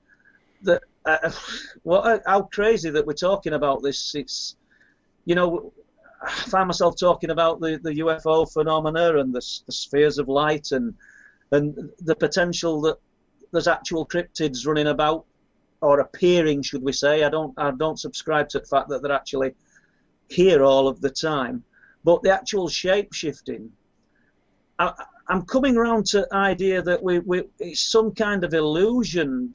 that. How crazy that we're talking about this. It's, I find myself talking about the UFO phenomena and the spheres of light and the potential that there's actual cryptids running about or appearing, should we say. I don't subscribe to the fact that they're actually here all of the time, but the actual shape-shifting, I'm coming around to the idea that it's some kind of illusion,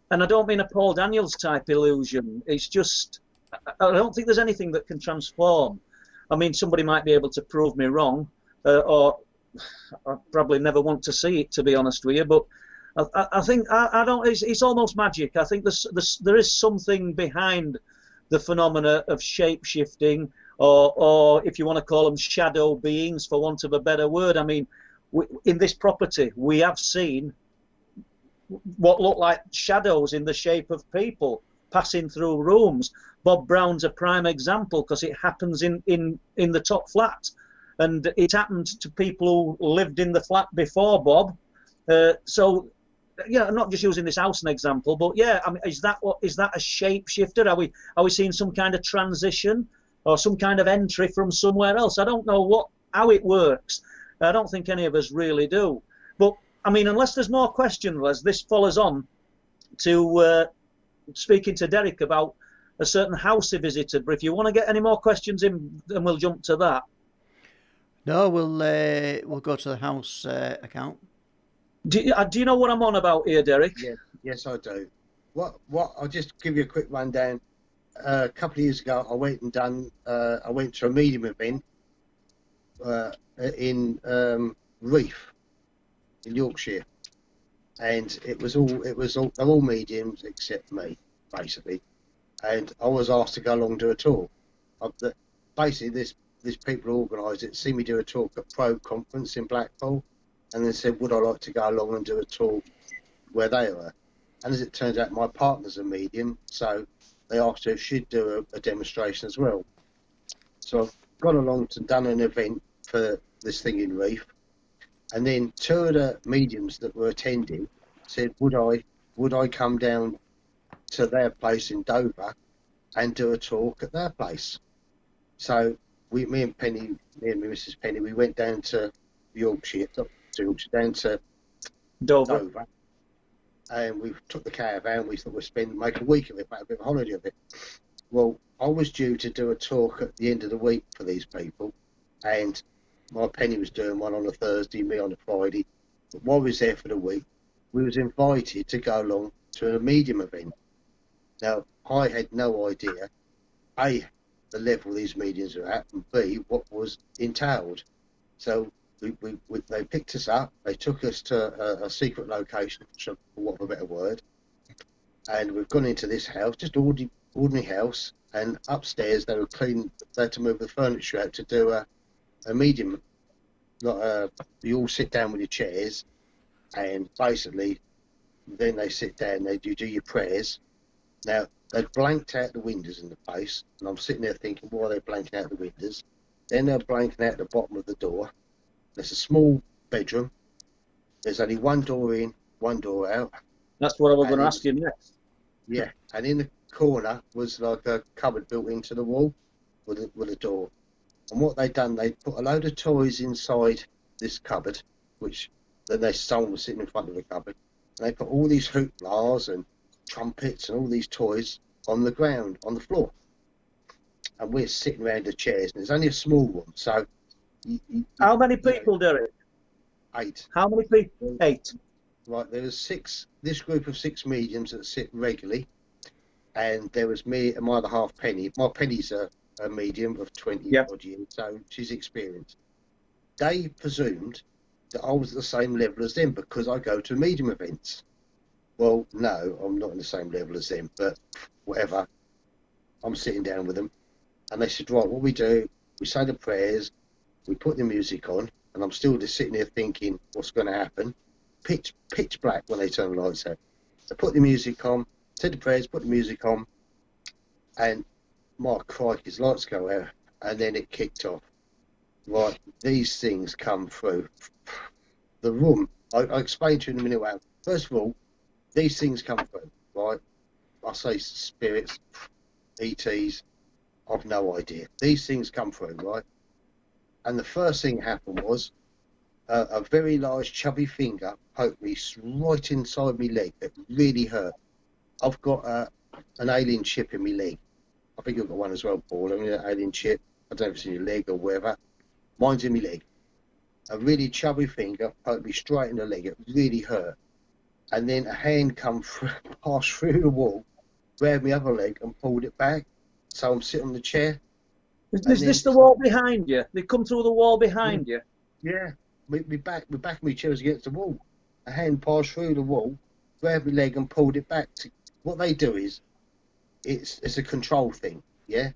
and I don't mean a Paul Daniels type illusion. It's just, I don't think there's anything that can transform. I mean, somebody might be able to prove me wrong, or I probably never want to see it, to be honest with you, but I think I don't. It's almost magic. I think there is something behind the phenomena of shape-shifting, or if you want to call them shadow beings, for want of a better word. I mean, in this property, we have seen what look like shadows in the shape of people passing through rooms. Bob Brown's a prime example because it happens in the top flat, and it happened to people who lived in the flat before Bob. So, yeah, I'm not just using this house as an example, but yeah, I mean, is that a shapeshifter? Are we seeing some kind of transition or some kind of entry from somewhere else? I don't know how it works. I don't think any of us really do. But I mean, unless there's more questions, Les, this follows on to speaking to Derek about a certain house he visited. But if you want to get any more questions in, then we'll jump to that. No, we'll go to the house account. Do you know what I'm on about here, Derek? Yes, I do. I'll just give you a quick rundown. A couple of years ago, I went to a medium event in Reef in Yorkshire, and they're all mediums except me, basically. And I was asked to go along and do a talk. Basically, these people organised it, see me do a talk at Probe Conference in Blackpool, and then said, would I like to go along and do a talk where they were? And as it turns out, my partner's a medium, so they asked her if she'd do a demonstration as well. So I've gone along and done an event for this thing in Reef, and then two of the mediums that were attending said, would I come down to their place in Dover and do a talk at their place? So me and Mrs. Penny, we went down to Yorkshire, down to Dover, and we took the caravan. We thought we'd make a week of it, make a bit of a holiday of it. Well, I was due to do a talk at the end of the week for these people, and my Penny was doing one on a Thursday, me on a Friday. But while we was there for the week, we was invited to go along to a medium event. Now, I had no idea, A, the level these mediums are at, and B, what was entailed. So they picked us up, they took us to a secret location, for want of a better word, and we've gone into this house, just ordinary house, and upstairs they had to move the furniture out to do a medium, you all sit down with your chairs, and basically then they sit down, you do your prayers. Now, they've blanked out the windows in the place, and I'm sitting there thinking, why are they blanking out the windows? Then they're blanking out the bottom of the door. There's a small bedroom. There's only one door in, one door out. That's what I was And going to ask you next. Yeah, and in the corner was like a cupboard built into the wall with a door. And what they done, they put a load of toys inside this cupboard, which then someone was sitting in front of the cupboard. And they put all these hooplas and trumpets and all these toys on the ground, on the floor. And we're sitting around the chairs, and there's only a small room. So, how many people, Derek? 8. How many people? 8. Right, there was 6. This group of 6 mediums that sit regularly, and there was me and my other half, Penny. My Penny's a medium of 20 odd years, so she's experienced. They presumed that I was at the same level as them because I go to medium events. Well, no, I'm not on the same level as them, but whatever. I'm sitting down with them, and they said, right, what we do, we say the prayers, we put the music on, and I'm still just sitting there thinking what's going to happen. Pitch black when they turn the lights out. They put the music on, said the prayers, put the music on, and my crikey's lights go out, and then it kicked off. Right, these things come through. The room, I'll explain to you in a minute. Well, first of all, these things come through, right? I say spirits, ETs, I've no idea. These things come through, right? And the first thing that happened was a very large chubby finger poked me right inside my leg. It really hurt. I've got an alien chip in my leg. I think you've got one as well, Paul. I mean, an alien chip. I don't know if it's in your leg or wherever. Mine's in my leg. A really chubby finger poked me straight in the leg. It really hurt. And then a hand passed through the wall, grabbed my other leg and pulled it back. So I'm sitting on the chair. Is this the wall behind you? They come through the wall behind you? Yeah. My back of my chair was against the wall. A hand passed through the wall, grabbed my leg and pulled it back. What they do is, it's a control thing, yeah?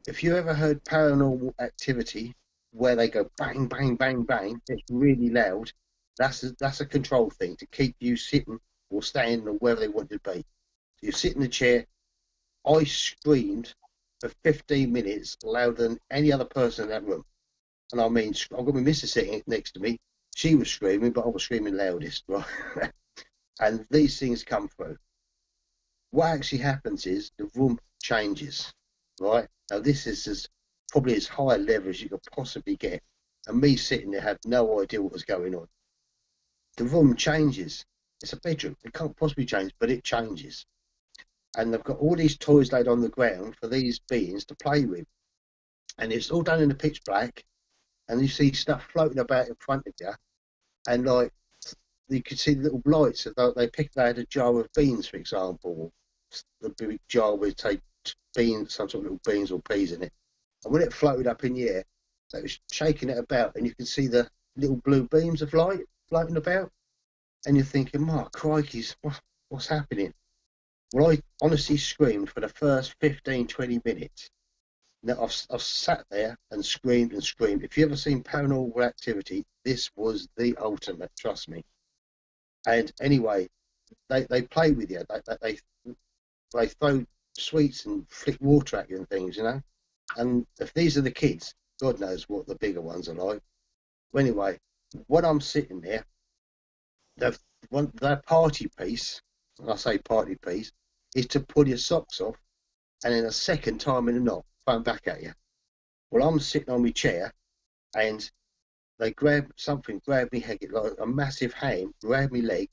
If you ever heard paranormal activity where they go bang, bang, bang, bang, it's really loud, that's a control thing to keep you sitting or standing or wherever they want you to be. So you sit in the chair. I screamed for 15 minutes louder than any other person in that room. And I mean, I've got my missus sitting next to me. She was screaming, but I was screaming loudest, right? And these things come through. What actually happens is the room changes, right? Now this is probably as high a level as you could possibly get. And me sitting there had no idea what was going on. The room changes. It's a bedroom. It can't possibly change, but it changes. And they've got all these toys laid on the ground for these beings to play with. And it's all done in the pitch black. And you see stuff floating about in front of you, and like you could see little lights. They picked out a jar of beans, for example, the big jar with say beans, some sort of little beans or peas in it. And when it floated up in the air, they was shaking it about, and you could see the little blue beams of light floating about. And you're thinking, "Mark, crikeys, what's happening?" Well, I honestly screamed for the first 15, 20 minutes. Now, I've sat there and screamed and screamed. If you've ever seen paranormal activity, this was the ultimate, trust me. And anyway, they play with you. They throw sweets and flick water at you and things, you know. And if these are the kids, God knows what the bigger ones are like. Well, anyway, when I'm sitting there, their party piece, and I say party piece, is to pull your socks off, and in a second time in a knot, phone back at you. Well, I'm sitting on my chair, and they grabbed me head, like a massive hand, grabbed me leg,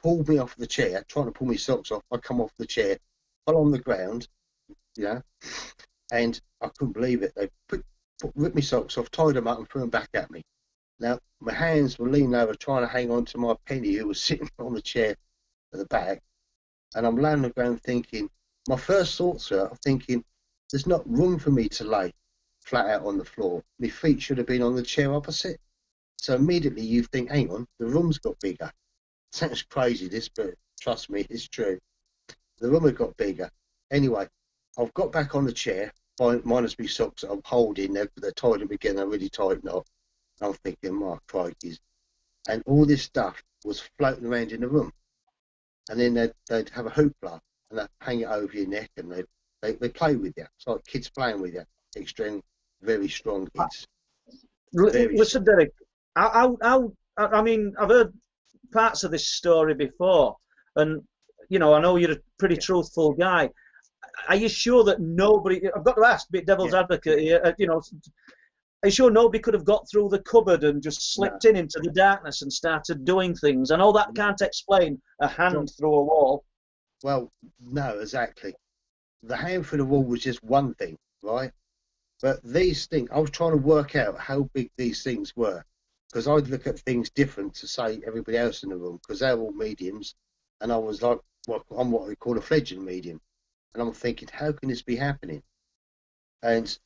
pulled me off the chair, trying to pull me socks off. I come off the chair, fell on the ground, you know, and I couldn't believe it. They ripped me socks off, tied them up, and threw them back at me. Now, my hands were leaning over, trying to hang on to my Penny, who was sitting on the chair at the back, and I'm laying on the ground thinking, my first thoughts were thinking, there's not room for me to lay flat out on the floor. My feet should have been on the chair opposite. So immediately you think, hang on, the room's got bigger. Sounds crazy, this, but trust me, it's true. The room had got bigger. Anyway, I've got back on the chair, minus my socks that I'm holding. They're tied them again, a really tight knot. I'm thinking, my crikeys. And all this stuff was floating around in the room. and then they'd have a hoopla and they'd hang it over your neck, and they play with you. It's like kids playing with you. Extreme, very strong kids. Listen, Derek, I mean, I've heard parts of this story before, and you know, I know you're a pretty truthful guy. Are you sure that nobody? I've got to ask, be devil's advocate here. You know, are you sure nobody could have got through the cupboard and just slipped in into the darkness and started doing things? I know that can't explain a hand through a wall. Well, no, exactly. The hand through the wall was just one thing, right? But these things, I was trying to work out how big these things were, because I'd look at things different to, say, everybody else in the room, because they're all mediums, and I was like, well, I'm what we call a fledgling medium. And I'm thinking, how can this be happening? And,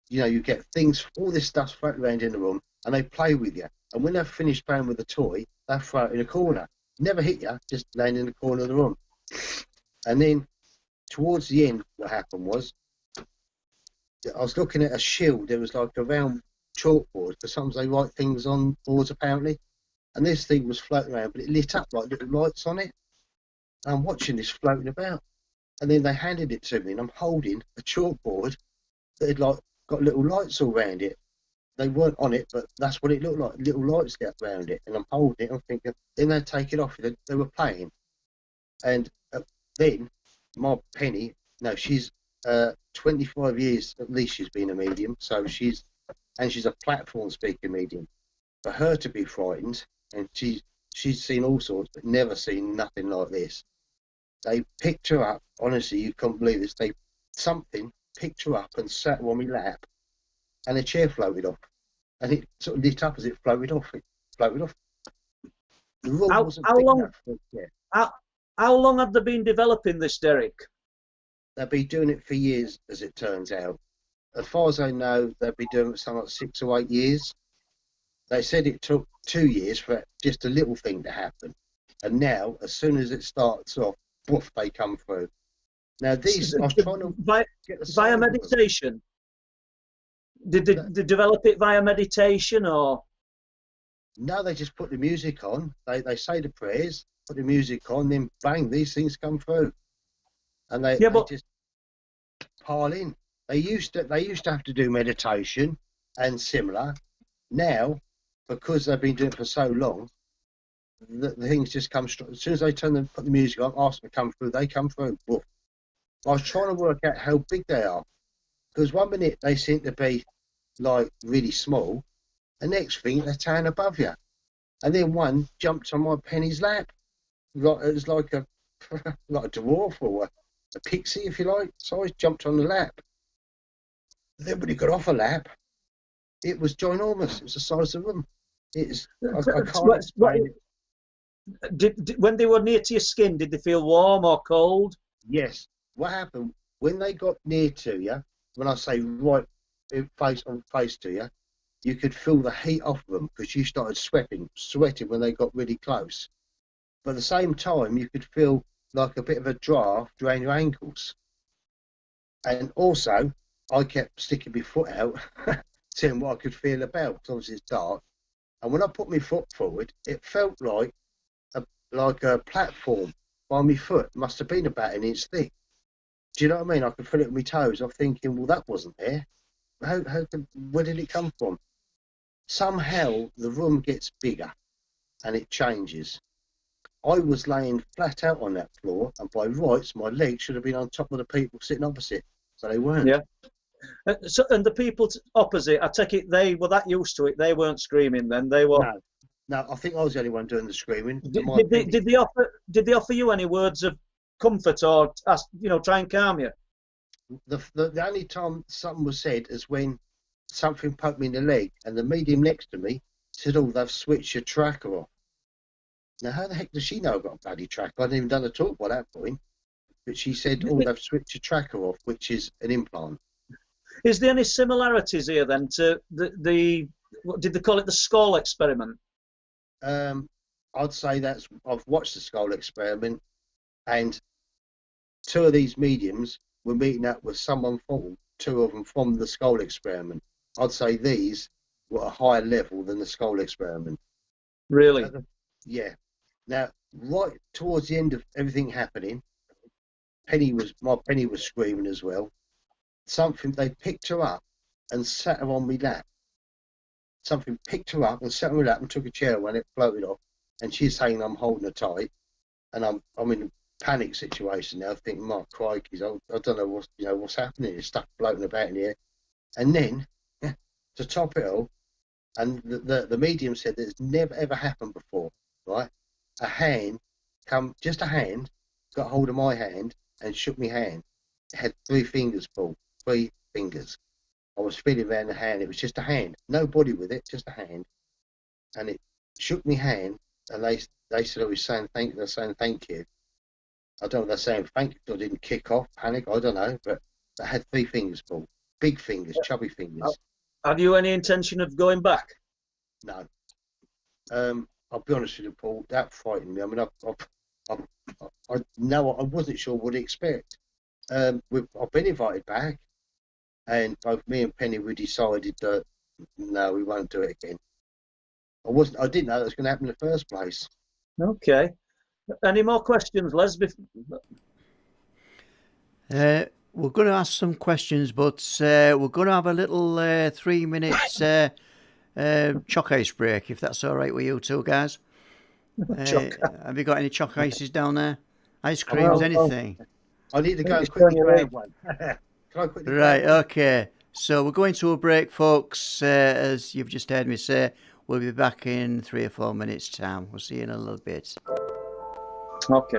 you know, you get things, all this stuff floating around in the room, and they play with you. And when they've finished playing with the toy, they throw it in a corner. Never hit you, just laying in the corner of the room. And then towards the end, what happened was, I was looking at a shield. There was like a round chalkboard, because sometimes they write things on boards apparently. And this thing was floating around, but it lit up like little lights on it. And I'm watching this floating about. And then they handed it to me, and I'm holding a chalkboard that had like got little lights all around it. They weren't on it, but that's what it looked like. Little lights get around it, and I'm holding it. I'm thinking, then they take it off. They were playing, and then my Penny, no, she's 25 years at least. She's been a medium, so she's a platform speaker medium. For her to be frightened, and she's seen all sorts, but never seen nothing like this. They picked her up. Honestly, you can't believe this. Something picked her up and sat her on my lap, and a chair floated off, and it sort of lit up as it floated off. It floated off. The room wasn't big enough for a chair. How long have they been developing this, Derek? They've been doing it for years, as it turns out. As far as I know, they've been doing it for something like 6 or 8 years. They said it took 2 years for just a little thing to happen, and now, as soon as it starts off, woof, they come through. Now these, I was trying to get the via meditation. Did they develop it via meditation, or? No, they just put the music on. They say the prayers, put the music on, then bang, these things come through, and they just pile in. They used to have to do meditation and similar. Now, because they've been doing it for so long, the things just come straight. As soon as they put the music on, ask them to come through, they come through. Woof. I was trying to work out how big they are, because one minute they seem to be like really small, the next thing they're towering above you, and then one jumped on my Penny's lap, it was like a dwarf or a pixie, if you like. So I jumped on the lap. Then when he got off a lap, it was ginormous. It was the size of them. I can't explain it. When they were near to your skin, did they feel warm or cold? Yes. What happened when they got near to you? When I say right face on face to you, you could feel the heat off them, because you started sweating when they got really close. But at the same time, you could feel like a bit of a draft around your ankles. And also, I kept sticking my foot out, seeing what I could feel about, because obviously it's dark. And when I put my foot forward, it felt like a platform by my foot. It must have been about an inch thick. Do you know what I mean? I could feel it with my toes. I'm thinking, well, that wasn't there. Where did it come from? Somehow the room gets bigger and it changes. I was laying flat out on that floor, and by rights, my legs should have been on top of the people sitting opposite, but they weren't. Yeah. And the people opposite, I take it they were that used to it. They weren't screaming then. They were. No, I think I was the only one doing the screaming. Did they offer you any words of comfort, or try and calm you? The only time something was said is when something poked me in the leg, and the medium next to me said, "Oh, they've switched your tracker off." Now, how the heck does she know I've got a bloody tracker? I hadn't even done a talk by that point. But she said, "Oh, they've switched your tracker off," which is an implant. Is there any similarities here then to the what did they call it, the skull experiment? I'd say I've watched the skull experiment, and 2 of these mediums were meeting up with someone from 2 of them from the skull experiment. I'd say these were a higher level than the skull experiment. Really? Yeah. Now, right towards the end of everything happening, my Penny was screaming as well. They picked her up and sat her on my lap. Something picked her up and sat on my lap and took a chair when it floated off. And she's saying I'm holding her tight, and I'm in a panic situation now, thinking, my crikey, I don't know what's happening. There's stuff floating about in here. And then to top it all, and the medium said that it's never ever happened before, right? A hand got hold of my hand and shook my hand. It had 3 fingers, Paul, 3 fingers. I was feeling around the hand. It was just a hand, no body with it, just a hand. And it shook my hand, and they said I was saying thank you. They're saying thank you. I don't know if they're saying thank you because I didn't kick off, panic. I don't know, but they had 3 fingers, Paul, big fingers, chubby fingers. Have you any intention of going back? No. I'll be honest with you, Paul. That frightened me. I mean, I wasn't sure what to expect. I've been invited back, and both me and Penny we decided that no, we won't do it again. I didn't know that was going to happen in the first place. Okay. Any more questions, Les? We're going to ask some questions, but we're going to have a little 3 minutes choc ice break, if that's all right with you two guys. Have you got any choc ices down there? Ice creams, anything? I need to go and quickly grab one. Can I quickly Right, okay. So we're going to a break, folks. As you've just heard me say, we'll be back in 3 or 4 minutes' time. We'll see you in a little bit. Okay.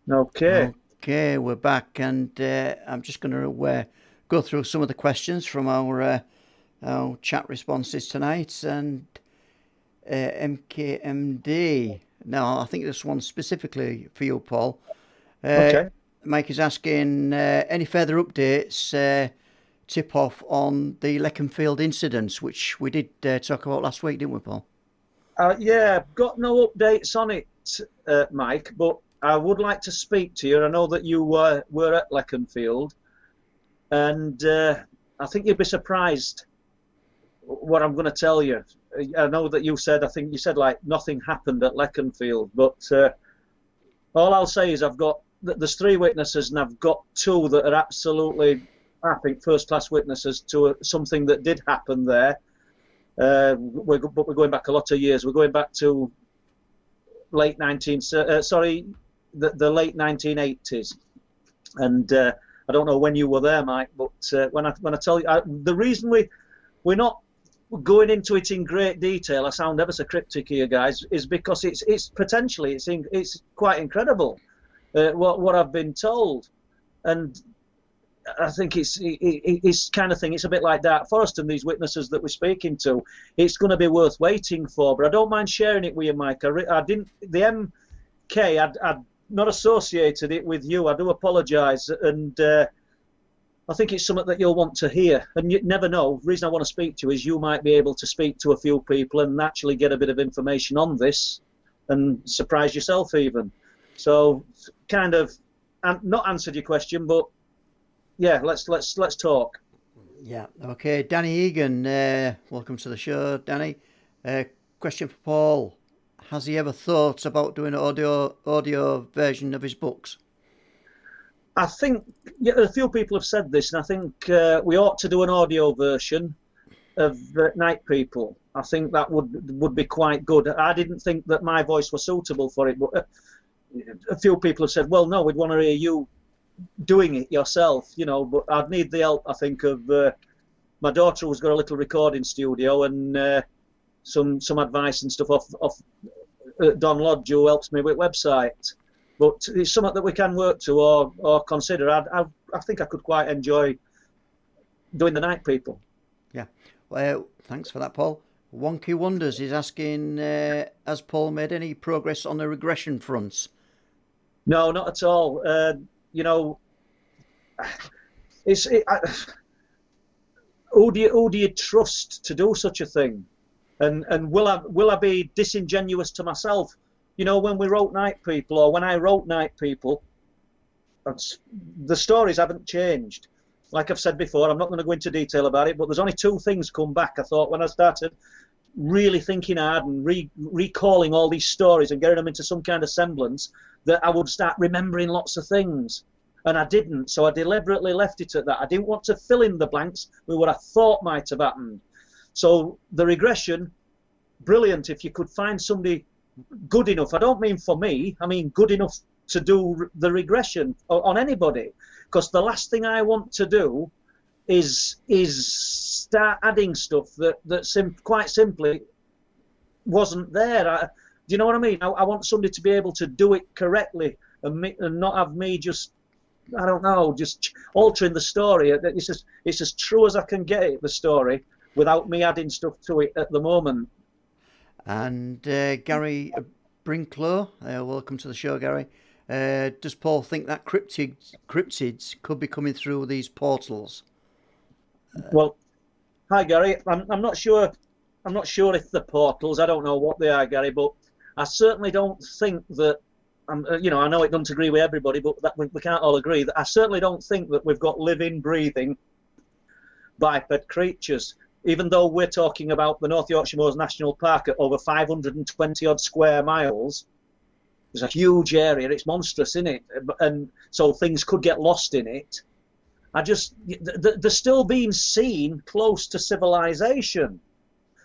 Okay. Okay, we're back, and I'm just going to go through some of the questions from our chat responses tonight. And MKMD. Now, I think this one's specifically for you, Paul. Okay. Mike is asking any further updates, tip off on the Leconfield incidents, which we did talk about last week, didn't we, Paul? Yeah, got no updates on it, Mike, but I would like to speak to you. I know that you were at Leconfield, and I think you'd be surprised what I'm going to tell you. I know that you said, I think you said like nothing happened at Leconfield, but all I'll say is there's 3 witnesses, and I've got 2 that are absolutely, I think, first-class witnesses to something that did happen there. But we're going back a lot of years. We're going back to the late 1980s, and I don't know when you were there, Mike, but when I tell you, the reason we're not going into it in great detail, I sound ever so cryptic here, guys, is because it's potentially it's quite incredible what I've been told, and I think it's kind of thing. It's a bit like Dark Forest and these witnesses that we're speaking to. It's going to be worth waiting for, but I don't mind sharing it with you, Mike. I didn't, the MK, I'd not associated it with you. I do apologise, and I think it's something that you'll want to hear. And you never know. The reason I want to speak to you is you might be able to speak to a few people and actually get a bit of information on this, and surprise yourself even. So, kind of, not answered your question, but yeah, let's talk. Yeah. Okay, Danny Egan, welcome to the show, Danny. Question for Paul: has he ever thought about doing an audio version of his books? I think a few people have said this, and I think we ought to do an audio version of Night People. I think that would be quite good. I didn't think that my voice was suitable for it, but a few people have said, well, no, we'd want to hear you doing it yourself, but I'd need the help, I think, of my daughter, who's got a little recording studio, and some advice and stuff off Don Lodge, who helps me with website. But it's something that we can work to or consider. I think I could quite enjoy doing the Night People. Yeah. Well, thanks for that, Paul. Wonky Wonders is asking, has Paul made any progress on the regression fronts? No, not at all. Who do you trust to do such a thing? And will I be disingenuous to myself? When we wrote Night People, or when I wrote Night People, the stories haven't changed. Like I've said before, I'm not going to go into detail about it, but there's only 2 things come back. I thought when I started really thinking hard and recalling all these stories and getting them into some kind of semblance, that I would start remembering lots of things. And I didn't, so I deliberately left it at that. I didn't want to fill in the blanks with what I thought might have happened. So the regression, brilliant if you could find somebody good enough. I don't mean for me, I mean good enough to do the regression on anybody. Because the last thing I want to do is start adding stuff that quite simply wasn't there. Do you know what I mean? I want somebody to be able to do it correctly and not have me just, I don't know, just altering the story. It's as true as I can get it, the story, without me adding stuff to it at the moment. And Gary Brinklow, welcome to the show, Gary. Does Paul think that cryptids could be coming through these portals? Well, hi Gary. I'm not sure. I'm not sure if the portals. I don't know what they are, Gary. But I certainly don't think that. I know it doesn't agree with everybody, but that we can't all agree. That I certainly don't think that we've got living, breathing biped creatures. Even though we're talking about the North Yorkshire Moors National Park at over 520 odd square miles, there's a huge area. It's monstrous, isn't it? And so things could get lost in it. They're still being seen close to civilization.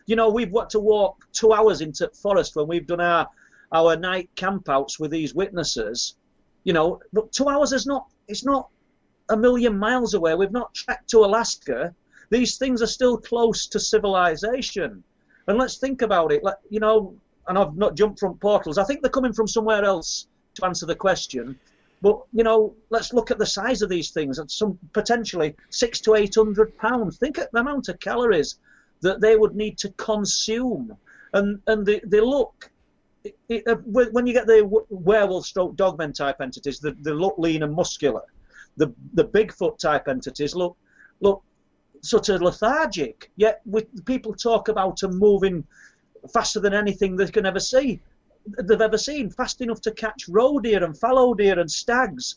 We've got to walk 2 hours into forest when we've done our night campouts with these witnesses. But 2 hours it's not a million miles away. We've not trekked to Alaska. These things are still close to civilization. And let's think about it. And I've not jumped from portals. I think they're coming from somewhere else to answer the question. But, you know, let's look at the size of these things. At some potentially 600 to 800 pounds. Think of the amount of calories that they would need to consume. And they look, when you get the werewolf stroke dogmen type entities, they look lean and muscular. The Bigfoot type entities look sort of lethargic. Yet people talk about them moving faster than anything they've ever seen, fast enough to catch roe deer and fallow deer and stags,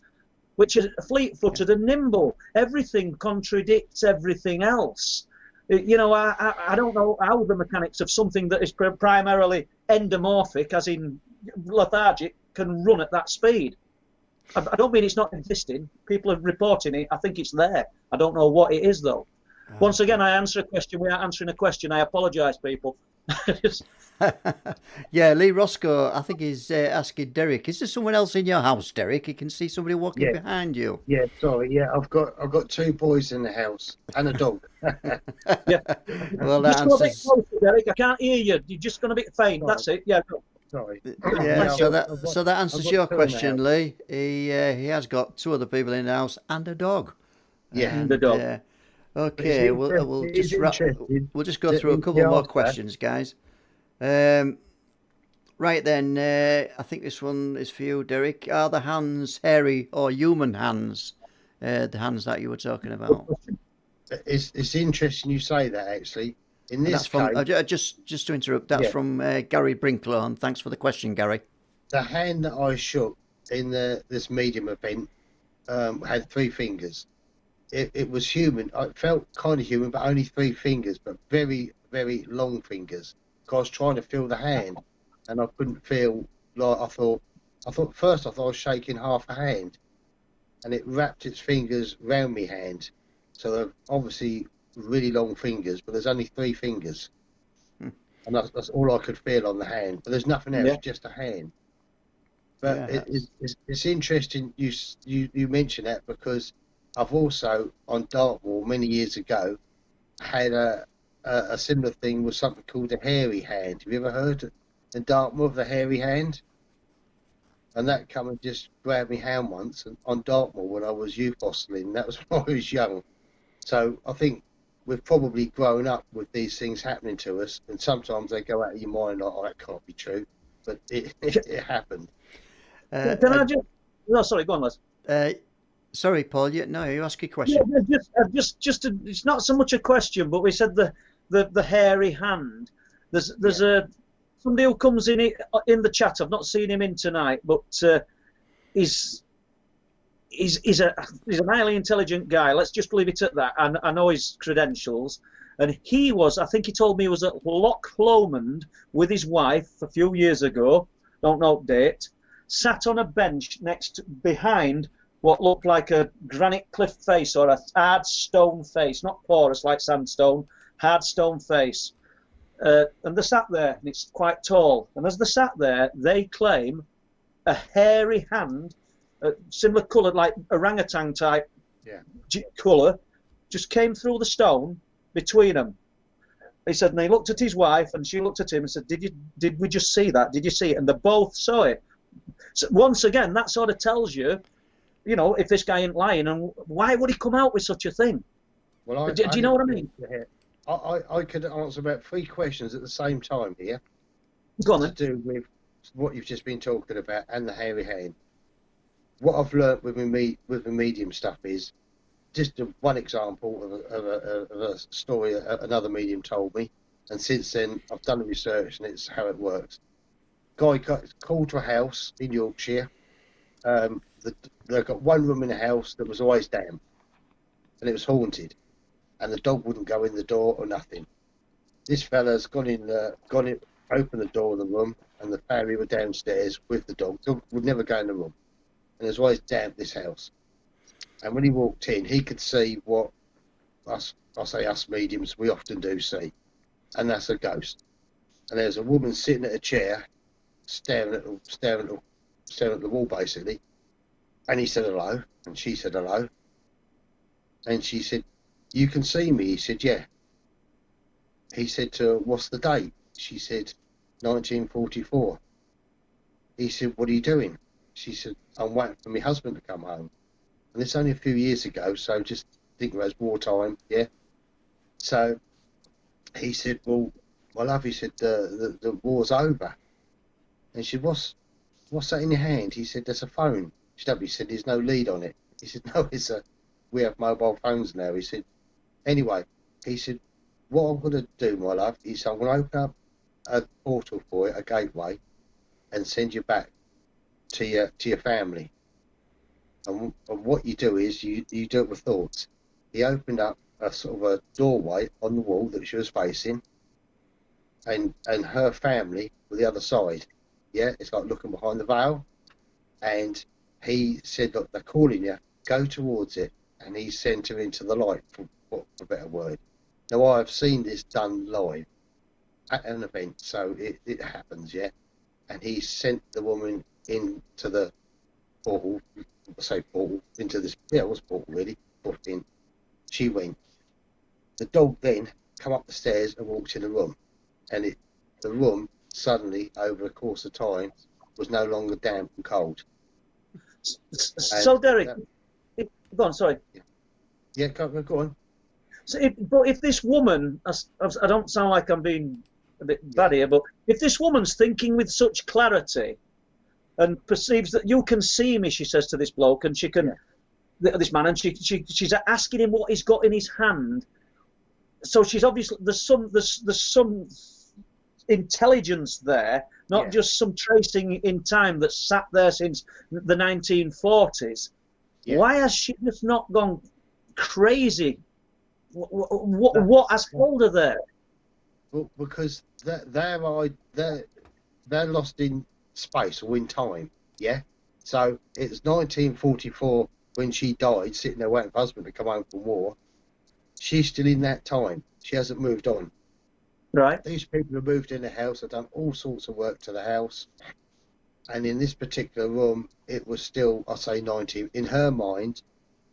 which are fleet-footed and nimble. Everything contradicts everything else. You know, I don't know how the mechanics of something that is primarily endomorphic, as in lethargic, can run at that speed. I don't mean it's not existing. People are reporting it. I think it's there. I don't know what it is, though. Once again, I answer a question without answering a question. I apologise, people. Yeah, Lee Roscoe, I think he's asking Derek, is there someone else in your house, Derek? You can see somebody walking behind you. Yeah, sorry. Yeah, I've got 2 boys in the house and a dog. Yeah. Well, that just go a bit answers... closer, Derek. I can't hear you. You're just going a bit faint. Sorry. That's it. Yeah. Go. Sorry. Yeah, so that answers I've got your 2 in the question, house. Lee. He has got 2 other people in the house and a dog. Yeah, And, the dog. Okay, we'll just go through a couple more questions, guys. Right then, I think this one is for you, Derek. Are the hands hairy or human hands? The hands that you were talking about. It's interesting you say that, actually. In this case, just to interrupt, that's from Gary Brinklow, and thanks for the question, Gary. the hand that I shook in this medium event had 3 fingers. It was human. It felt kind of human, but only 3 fingers, but very, very long fingers. Because I was trying to feel the hand, and I couldn't feel. Like I thought first I was shaking half a hand, and it wrapped its fingers round my hand. So they're obviously really long fingers, but there's only 3 fingers, and that's all I could feel on the hand. But there's nothing else, just a hand. But it's interesting you mention that, because I've also on Dartmoor many years ago had a similar thing with something called a hairy hand. Have you ever heard in Dartmoor of the hairy hand? And that come and just grabbed me hand once on Dartmoor when I was youth hosteling. That was when I was young. So I think we've probably grown up with these things happening to us, and sometimes they go out of your mind like, oh, that can't be true, but it happened. Can I just? No, sorry, go on, Les. Sorry, Paul. No, you ask a question. Yeah, it's not so much a question, but we said the hairy hand. There's somebody who comes in the chat. I've not seen him in tonight, but he's an highly intelligent guy. Let's just leave it at that. And I know his credentials. And I think he told me he was at Loch Lomond with his wife a few years ago. Don't know date. Sat on a bench behind what looked like a granite cliff face or a hard stone face, not porous like sandstone, hard stone face. And they sat there, and it's quite tall. And as they sat there, they claim a hairy hand, similar colour, like orangutan type colour, just came through the stone between them. He said, and he looked at his wife, and she looked at him and said, did we just see that? Did you see it? And they both saw it. So once again, that sort of tells you, you know, if this guy ain't lying, and why would he come out with such a thing? Well, do you know what I mean? I could answer about 3 questions at the same time here. Go on, then. To do with what you've just been talking about and the hairy hand. What I've learnt with the medium stuff is just one example of a story another medium told me, and since then I've done the research and it's how it works. Guy got called to a house in Yorkshire. They've got one room in the house that was always damp, and it was haunted, and the dog wouldn't go in the door or nothing. This fella's gone in, opened the door of the room, and the family were downstairs with the dog. The dog would never go in the room, and it was always damp, this house. And when he walked in, he could see what us mediums, we often do see, and that's a ghost. And there's a woman sitting at a chair, staring at the wall, basically. And he said hello, and she said hello. And she said, "You can see me?" He said, "Yeah." He said to her, "What's the date?" She said, 1944. He said, "What are you doing?" she said, I'm waiting for my husband to come home. And it's only a few years ago, so just think it was wartime, yeah. So he said, well, my love, he said, the war's over. And she said, what's that in your hand? He said, there's a phone. He said, there's no lead on it. He said, no, we have mobile phones now. He said, anyway, he said, what I'm going to do, my love, is I'm going to open up a portal for it, a gateway, and send you back to your family. And what you do is you do it with thoughts. He opened up a sort of a doorway on the wall that she was facing, and her family were the other side. Yeah, it's like looking behind the veil. And he said, look, they're calling you, go towards it. And he sent her into the light, for a better word. Now, I've seen this done live at an event, so it happens, yeah. And he sent the woman into the portal, into this, yeah, it was portal really, put in. She went. The dog then come up the stairs and walked in the room. And the room suddenly, over the course of time, was no longer damp and cold. So, Derek, go on, sorry. Yeah, go on. So but if this woman, I don't sound like I'm being a bit bad here, but if this woman's thinking with such clarity and perceives that you can see me, she says to this bloke, and she can, this man, and she's asking him what he's got in his hand. So she's obviously, there's some intelligence there, not just some tracing in time that's sat there since the 1940s. Yeah. Why has she just not gone crazy? What has hold her there? Well, because they're lost in space or in time, yeah? So it's 1944 when she died, sitting there waiting for her husband to come home from war. She's still in that time. She hasn't moved on. Right. These people have moved in the house, have done all sorts of work to the house. And in this particular room, it was still, I say 19, in her mind,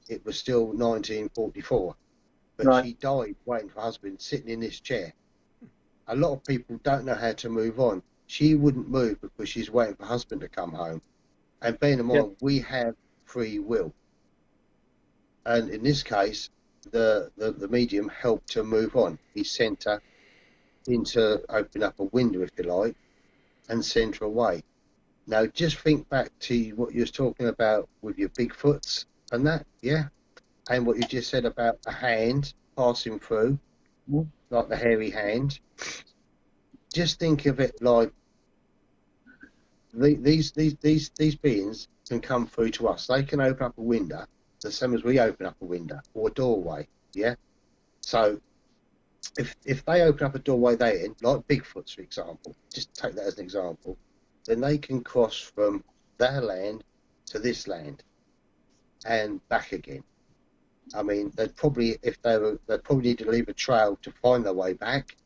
it was still 1944. But she died waiting for her husband, sitting in this chair. A lot of people don't know how to move on. She wouldn't move because she's waiting for her husband to come home. And bearing in mind, we have free will. And in this case, the medium helped her move on. He sent her into open up a window, if you like, and sent her away. Now, just think back to what you was talking about with your Bigfoots and that, yeah? And what you just said about a hand passing through, like the hairy hand. Just think of it like these beings can come through to us. They can open up a window, the same as we open up a window or a doorway, yeah? So if they open up a doorway there, like Bigfoots, for example, just take that as an example, then they can cross from their land to this land and back again. I mean, they'd probably need to leave a trail to find their way back,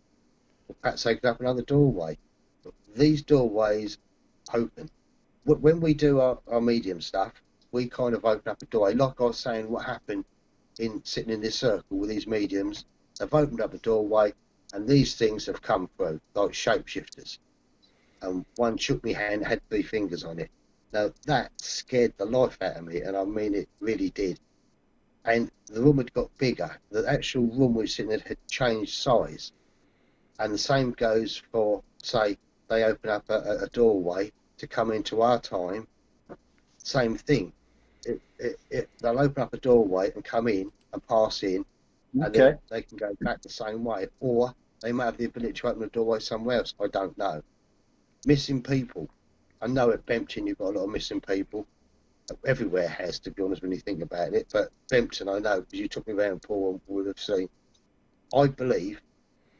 or perhaps they could open another doorway. But these doorways open. When we do our medium stuff, we kind of open up a doorway. Like I was saying, what happened in sitting in this circle with these mediums, they've opened up a doorway, and these things have come through, like shapeshifters. And one shook my hand, had 3 fingers on it. Now, that scared the life out of me, and I mean, it really did. And the room had got bigger. The actual room we were sitting in had changed size. And the same goes for, say, they open up a doorway to come into our time. Same thing. They'll open up a doorway and come in and pass in, and then they can go back the same way. Or they may have the ability to open a doorway somewhere else. I don't know. Missing people. I know at Benton you've got a lot of missing people. Everywhere has, to be honest, when you think about it. But Benton, I know, because you took me around, Paul, and would have seen. I believe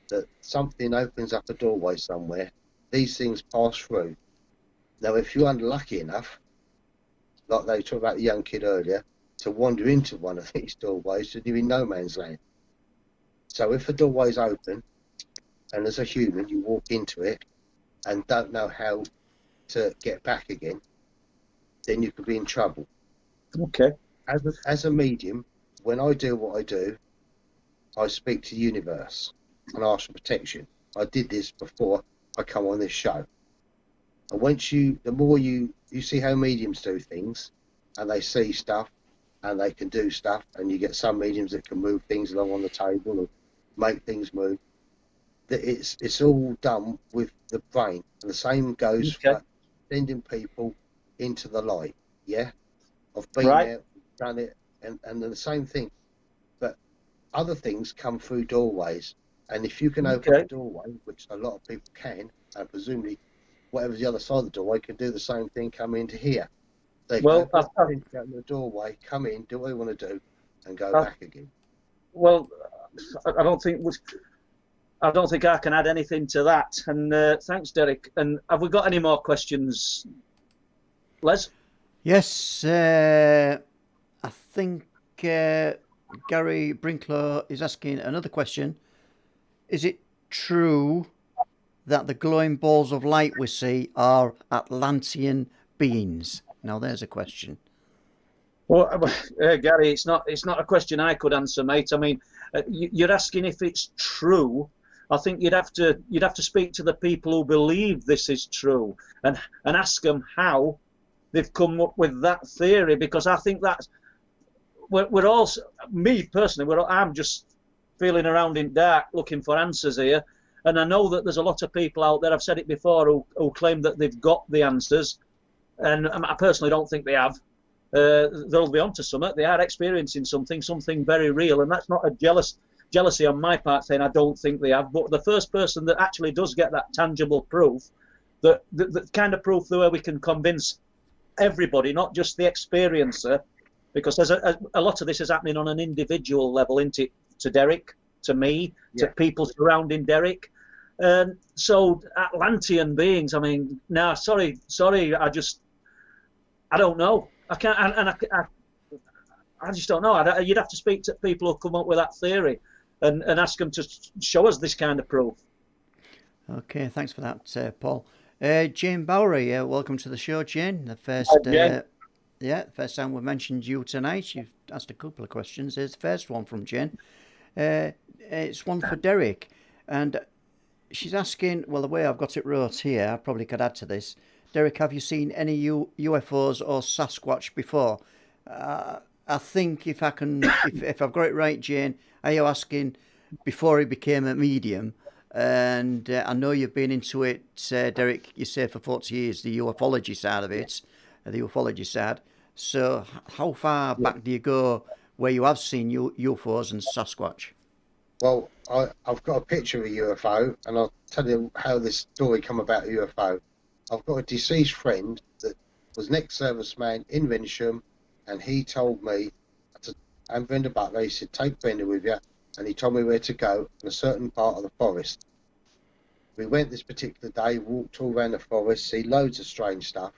that something opens up a doorway somewhere. These things pass through. Now, if you're unlucky enough, like they talked about the young kid earlier, to wander into one of these doorways, then you're in no man's land. So if a doorway's open, and as a human, you walk into it and don't know how to get back again, then you could be in trouble. Okay. As a medium, when I do what I do, I speak to the universe and ask for protection. I did this before I come on this show. And the more you you see how mediums do things, and they see stuff, and they can do stuff, and you get some mediums that can move things along on the table or make things move. That it's all done with the brain, and the same goes for sending people into the light. Yeah, I've been there, done it, and the same thing. But other things come through doorways, and if you can open a doorway, which a lot of people can, and presumably whatever's the other side of the doorway can do the same thing, come into here. They go in the doorway, come in, do what they want to do, and go back again. Well, I don't think I can add anything to that. And thanks, Derek. And have we got any more questions, Les? Yes, I think Gary Brinklow is asking another question. Is it true that the glowing balls of light we see are Atlantean beings? Now, there's a question. Well, Gary, it's not a question I could answer, mate. I mean, you're asking if it's true. I think you'd have to speak to the people who believe this is true and ask them how they've come up with that theory, because I think that we're all, me personally, I'm just feeling around in dark looking for answers here, and I know that there's a lot of people out there, I've said it before, who claim that they've got the answers, and I personally don't think they have. They'll be onto something. They are experiencing something very real, and that's not a jealousy on my part saying I don't think they have. But the first person that actually does get that tangible proof, that kind of proof where we can convince everybody, not just the experiencer, because there's a lot of this is happening on an individual level, isn't it? To Derek, to me, to people surrounding Derek. So Atlantean beings. I mean, no, sorry, I don't know. I can't, and I just don't know. You'd have to speak to people who come up with that theory and ask them to show us this kind of proof. Okay, thanks for that, Paul. Jane Bowery, welcome to the show, Jane. The first, first time we've mentioned you tonight. You've asked a couple of questions. Here's the first one from Jane. It's one for Derek, and she's asking, well, the way I've got it wrote here, I probably could add to this. Derek, have you seen any UFOs or Sasquatch before? I think if I've got it right, Jane, are you asking before he became a medium? And I know you've been into it, Derek, you say for 40 years, the ufology side of it, the ufology side. So how far back do you go where you have seen UFOs and Sasquatch? Well, I've got a picture of a UFO, and I'll tell you how this story come about a UFO. I've got a deceased friend that was an ex-serviceman in Rensham, and he told me, I'm Brenda Butler, he said, take Brenda with you, and he told me where to go in a certain part of the forest. We went this particular day, walked all around the forest, see loads of strange stuff,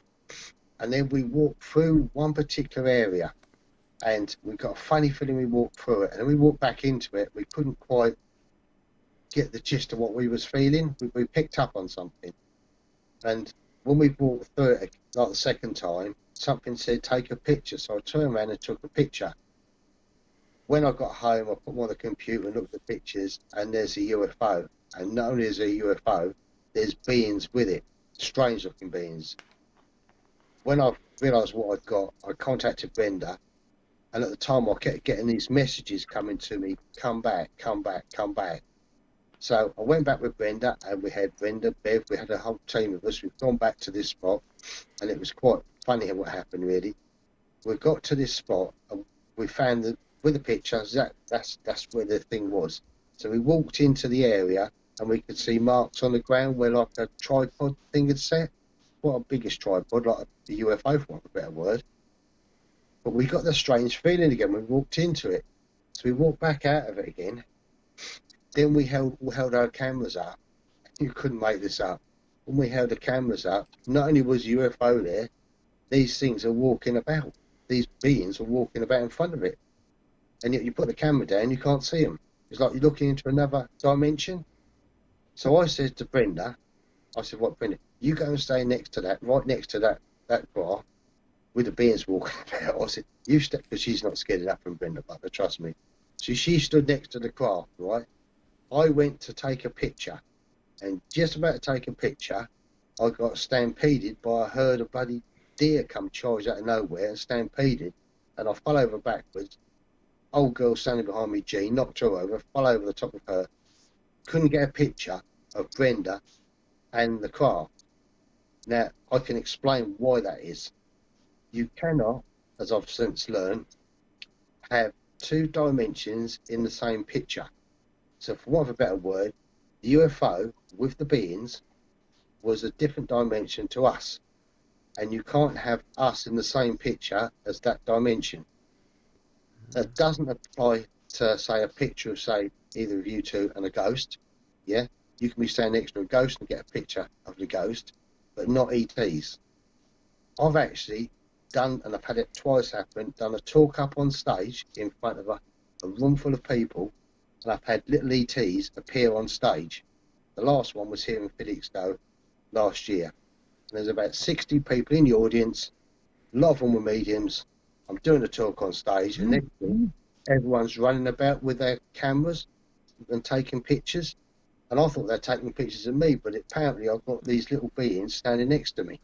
and then we walked through one particular area, and we got a funny feeling we walked through it, and then we walked back into it. We couldn't quite get the gist of what we was feeling. We picked up on something. And when we walked through it, like the second time, something said, take a picture. So I turned around and took a picture. When I got home, I put them on the computer and looked at the pictures, and there's a UFO. And not only is there a UFO, there's beings with it, strange looking beings. When I realised what I'd got, I contacted Brenda, and at the time I kept getting these messages coming to me, come back, come back, come back. So I went back with Brenda, and we had Brenda, Bev, we had a whole team of us. We've gone back to this spot, and it was quite funny what happened, really. We got to this spot, and we found that with the pictures, that's where the thing was. So we walked into the area, and we could see marks on the ground where like a tripod thing had set. Quite a biggest tripod, like a UFO, for want of a better word. But we got the strange feeling again. We walked into it. So we walked back out of it again. Then we held our cameras up. You couldn't make this up. When we held the cameras up, not only was UFO there, these things are walking about. These beings are walking about in front of it. And yet you put the camera down, you can't see them. It's like you're looking into another dimension. So I said to Brenda, what, Brenda, you go and stay next to that, right next to that bar, with the beings walking about. I said, you step, because she's not scared enough from Brenda Butler, trust me. So she stood next to the craft, right? I went to take a picture, and just about to take a picture, I got stampeded by a herd of bloody deer come charged out of nowhere and stampeded, and I fell over backwards. Old girl standing behind me, Jean, knocked her over, fell over the top of her. Couldn't get a picture of Brenda and the craft. Now, I can explain why that is. You cannot, as I've since learned, have two dimensions in the same picture. So for want of a better word, the UFO with the beings was a different dimension to us. And you can't have us in the same picture as that dimension. That doesn't apply to, say, a picture of, say, either of you two and a ghost. Yeah? You can be standing next to a ghost and get a picture of the ghost, but not ETs. I've actually done, and I've had it twice happen, done a talk up on stage in front of a room full of people, and I've had little ETs appear on stage. The last one was here in Felixstowe last year. And there's about 60 people in the audience, a lot of them were mediums. I'm doing a talk on stage, and next thing, everyone's running about with their cameras and taking pictures. And I thought they're taking pictures of me, but apparently I've got these little beings standing next to me.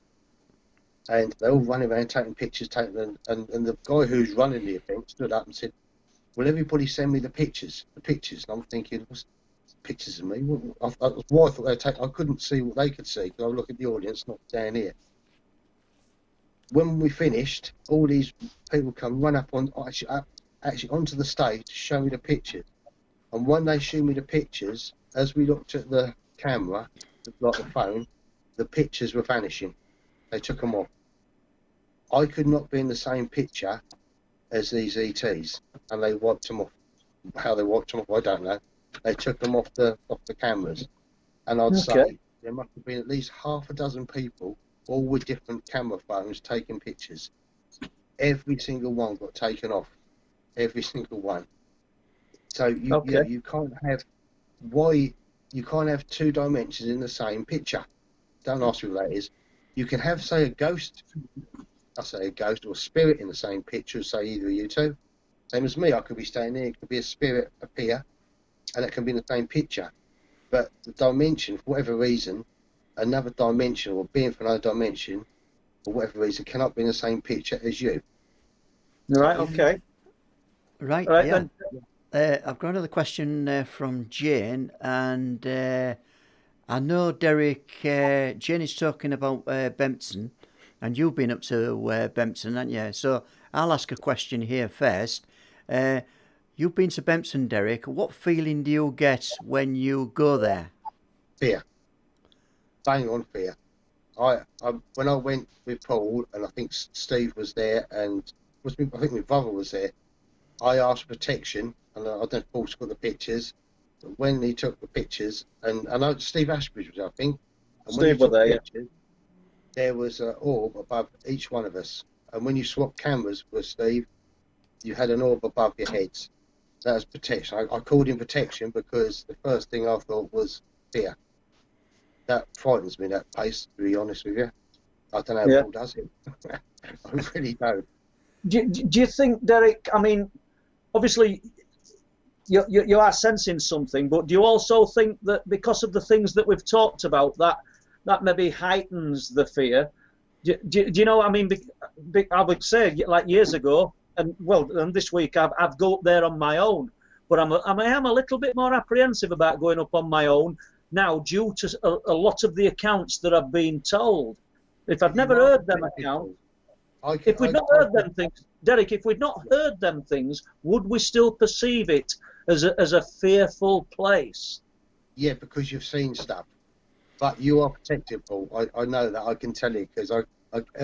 And they're all running around taking pictures, and the guy who's running the event stood up and said, "Will everybody send me the pictures? And I'm thinking, what's pictures of me? I thought they'd take. I couldn't see what they could see because I look at the audience, not down here. When we finished, all these people come run up on actually onto the stage to show me the pictures. And when they showed me the pictures, as we looked at the camera, like the phone, the pictures were vanishing. They took them off. I could not be in the same picture as these ETs, and they wiped them off. How they wiped them off, I don't know. They took them off the cameras, and I'd say there must have been at least half a dozen people, all with different camera phones, taking pictures. Every single one got taken off. Every single one. So you can't have you can't have two dimensions in the same picture. Don't ask me what that is. You can have, say, a ghost. I say a ghost or a spirit in the same picture as, say, either of you two. Same as me. I could be standing here. It could be a spirit appear, and it can be in the same picture. But the dimension, for whatever reason, another dimension or being from another dimension, for whatever reason, cannot be in the same picture as you. Right. Okay. Right. Right, yeah. I've got another question from Jane, and I know, Derek, Jane is talking about Benton, and you've been up to Benton, haven't you? So I'll ask a question here first. You've been to Benton, Derek. What feeling do you get when you go there? Fear. Bang on fear. When I went with Paul, and I think Steve was there, and I think my brother was there, I asked protection, and I don't know if Paul's got the pictures, but when he took the pictures, and I know Steve Ashbridge was, I think, and Steve was there, pictures, there was an orb above each one of us, and when you swapped cameras with Steve, you had an orb above your heads. That was protection. I called him protection because the first thing I thought was fear. That frightens me, that place, to be honest with you. I don't know how Paul does it. I really don't. Do you think, Derek, I mean, obviously you are sensing something, but do you also think that because of the things that we've talked about, that maybe heightens the fear? Do you know, I mean, I would say, like years ago, and this week I've go up there on my own, but I am a little bit more apprehensive about going up on my own now due to a lot of the accounts that I've been told. If I'd never heard them accounts, if we'd not heard them things, Derek, if we'd not heard them things, would we still perceive it as a fearful place? Yeah, because you've seen stuff. But you are protected, Paul. I know that. I can tell you because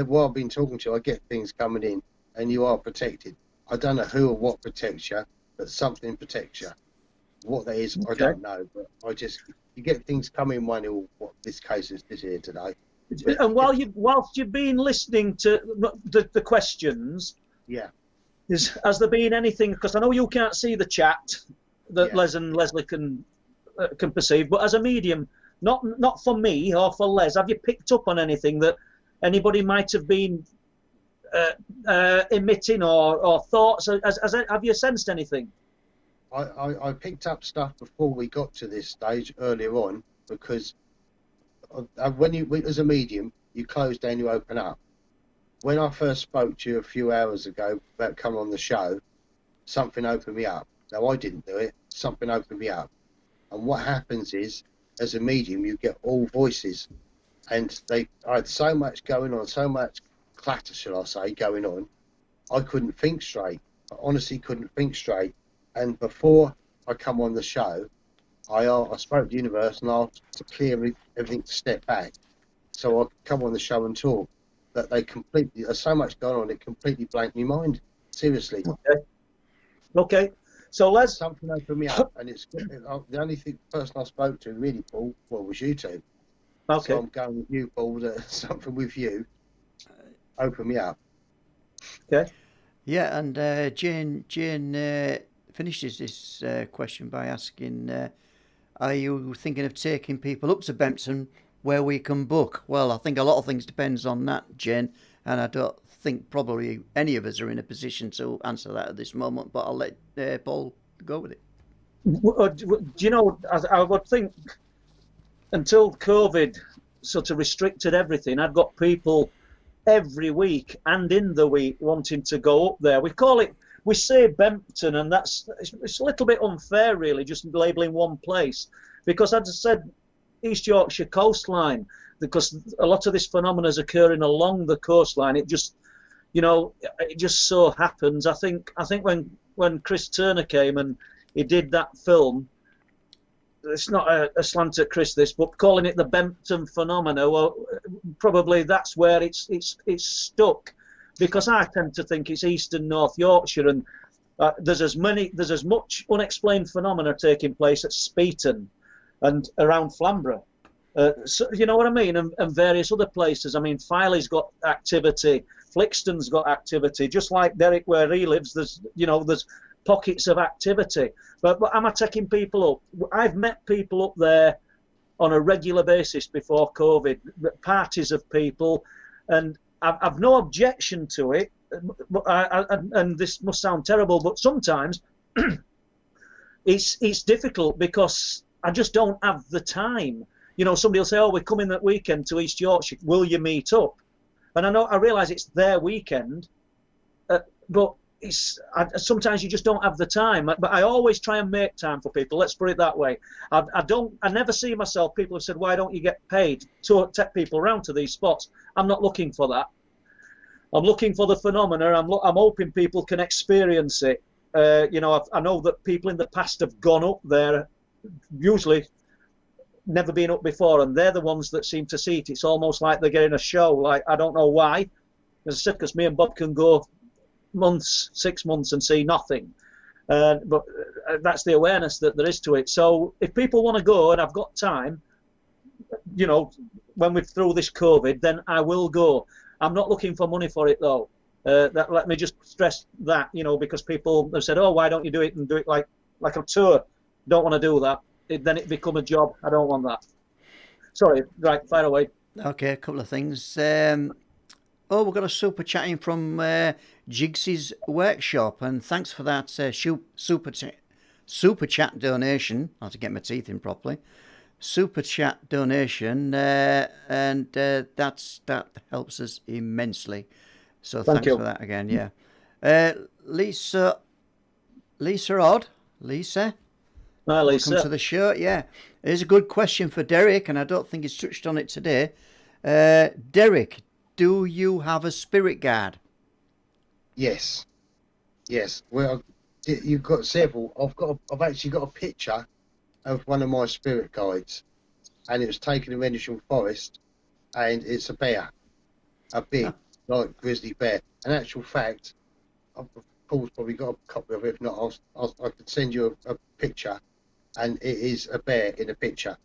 while I've been talking to you, I get things coming in, and you are protected. I don't know who or what protects you, but something protects you. What that is, I don't know. But you get things coming one, or what this case is this here today. But, and whilst you've been listening to the questions, has there been anything? Because I know you can't see the chat that Les and Leslie can perceive, but as a medium, not for me or for Les, have you picked up on anything that anybody might have been emitting or thoughts? Have you sensed anything? I picked up stuff before we got to this stage earlier on, because when you, as a medium, you close down, you open up. when I first spoke to you a few hours ago about coming on the show, something opened me up. Now, I didn't do it. Something opened me up. And what happens is, as a medium, you get all voices. And I had so much going on, so much clatter, shall I say, going on. I couldn't think straight. I honestly couldn't think straight. And before I come on the show, I spoke to the universe and asked to clear everything to step back, so I could come on the show and talk. That there's so much going on, it completely blanked my mind. Seriously. Okay. So let's. Something opened me up, and the only person I spoke to really, Paul, was you two. Okay. So I'm going with you, Paul. Something with you opened me up. Okay. Yeah, and Jane finishes this question by asking, are you thinking of taking people up to Benton where we can book? Well, I think a lot of things depends on that, Jane, and I don't think probably any of us are in a position to answer that at this moment, but I'll let Paul go with it. Do you know, I would think until COVID sort of restricted everything, I've got people every week and in the week wanting to go up there. We say Benton, and it's a little bit unfair really, just labelling one place, because as I said, East Yorkshire coastline, because a lot of this phenomena is occurring along the coastline. It just, it just so happens. I think when Chris Turner came and he did that film, it's not a slant at Chris, this, but calling it the Benton Phenomena, well, probably that's where it's stuck, because I tend to think it's East and North Yorkshire, and there's as much unexplained phenomena taking place at Speeton and around Flamborough. So, you know what I mean? And various other places. I mean, Filey's got activity, Flixton's got activity, just like Derek where he lives. There's pockets of activity. But am I taking people up? I've met people up there on a regular basis before COVID, parties of people, and I've no objection to it. And this must sound terrible, but sometimes it's difficult because I just don't have the time. Somebody will say, "Oh, we're coming that weekend to East Yorkshire. Will you meet up?" And I realise it's their weekend, but sometimes you just don't have the time. But I always try and make time for people. Let's put it that way. I never see myself. People have said, "Why don't you get paid to take people around to these spots?" I'm not looking for that. I'm looking for the phenomena. I'm hoping people can experience it. I know that people in the past have gone up there, usually never been up before, and they're the ones that seem to see it. It's almost like they're getting a show. Like, I don't know why. As I said, because me and Bob can go 6 months and see nothing. But that's the awareness that there is to it. So if people want to go and I've got time, when we're through this COVID, then I will go. I'm not looking for money for it though. Let me just stress that, because people have said, "Oh, why don't you do it and do it like a tour?" Don't want to do that. Then it become a job. I don't want that. Sorry, right, fire away. Okay, a couple of things. We've got a super chat in from Jigsy's Workshop, and thanks for that super chat donation. I have to get my teeth in properly. Super chat donation, and that helps us immensely. So thanks for that again. Yeah, Lisa Odd. Lisa. Hi, Lisa. Welcome to the show. Yeah, here's a good question for Derek, and I don't think he's touched on it today. Derek, do you have a spirit guide? Yes. Well, you've got several. I've actually got a picture of one of my spirit guides, and it was taken in Rendlesham Forest, and it's a bear, a big, like grizzly bear. In actual fact, Paul's probably got a copy of it. If not, I could send you a picture, and it is a bear in a picture.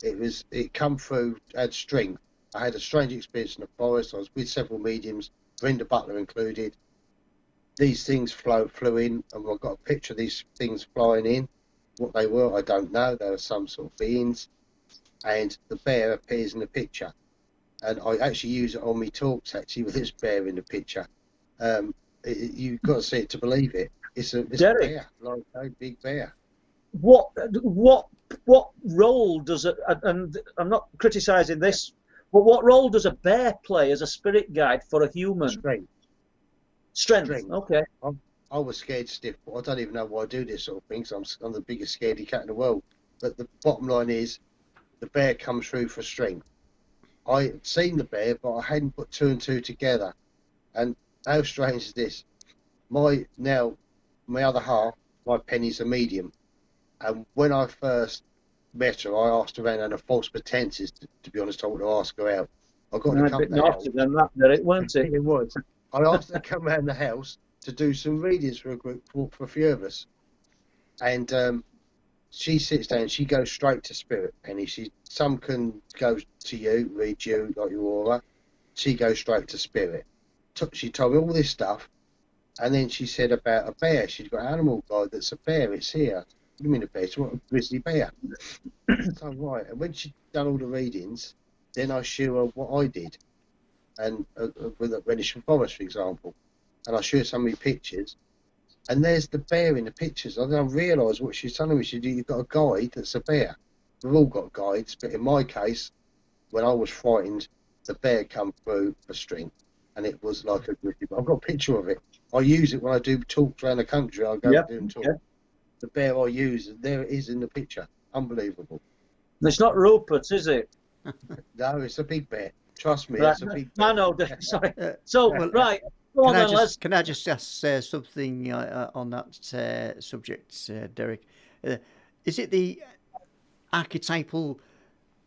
It come through, had strength. I had a strange experience in the forest. I was with several mediums, Brenda Butler included. These things flew in, and I've got a picture of these things flying in. What they were, I don't know. They were some sort of beings, and the bear appears in the picture. And I actually use it on my talks, actually, with this bear in the picture. You've got to see it to believe it. It's a bear, like a big bear. What role does it? And I'm not criticising this. But what role does a bear play as a spirit guide for a human? Strength. Okay. I was scared stiff, but I don't even know why I do this sort of thing. So I'm the biggest scaredy cat in the world. But the bottom line is, the bear comes through for strength. I had seen the bear, but I hadn't put 2 and 2 together. And how strange is this? My other half, my Penny's a medium. And when I first met her, I asked around under false pretenses, to be honest, I want to ask her out. I got to come a bit naughty than that, Derek, weren't it? It was. I asked her to come around the house to do some readings for a group, for a few of us. And she sits down, she goes straight to spirit, Penny. Some can go to you, read you, like your aura. She goes straight to spirit. She told me all this stuff, and then she said about a bear. She's got an animal guide that's a bear, it's here. What do you mean a bear? It's what, a grizzly bear. So, right, and when she'd done all the readings, then I showed her what I did, and with a reddish forest, for example. And I showed some of my pictures, and there's the bear in the pictures. I didn't realise what she's telling me. She said, you've got a guide that's a bear. We've all got guides, but in my case, when I was frightened, the bear come through for strength, and it was like a grizzly. I've got a picture of it. I use it when I do talks around the country. I go and do them talks. Yeah. The bear I use, there it is in the picture. Unbelievable. It's not Rupert, is it? No, it's a big bear. Trust me, right. It's a big bear. I know, sorry. So, right. Can I just ask something on that subject, Derek? Is it the archetypal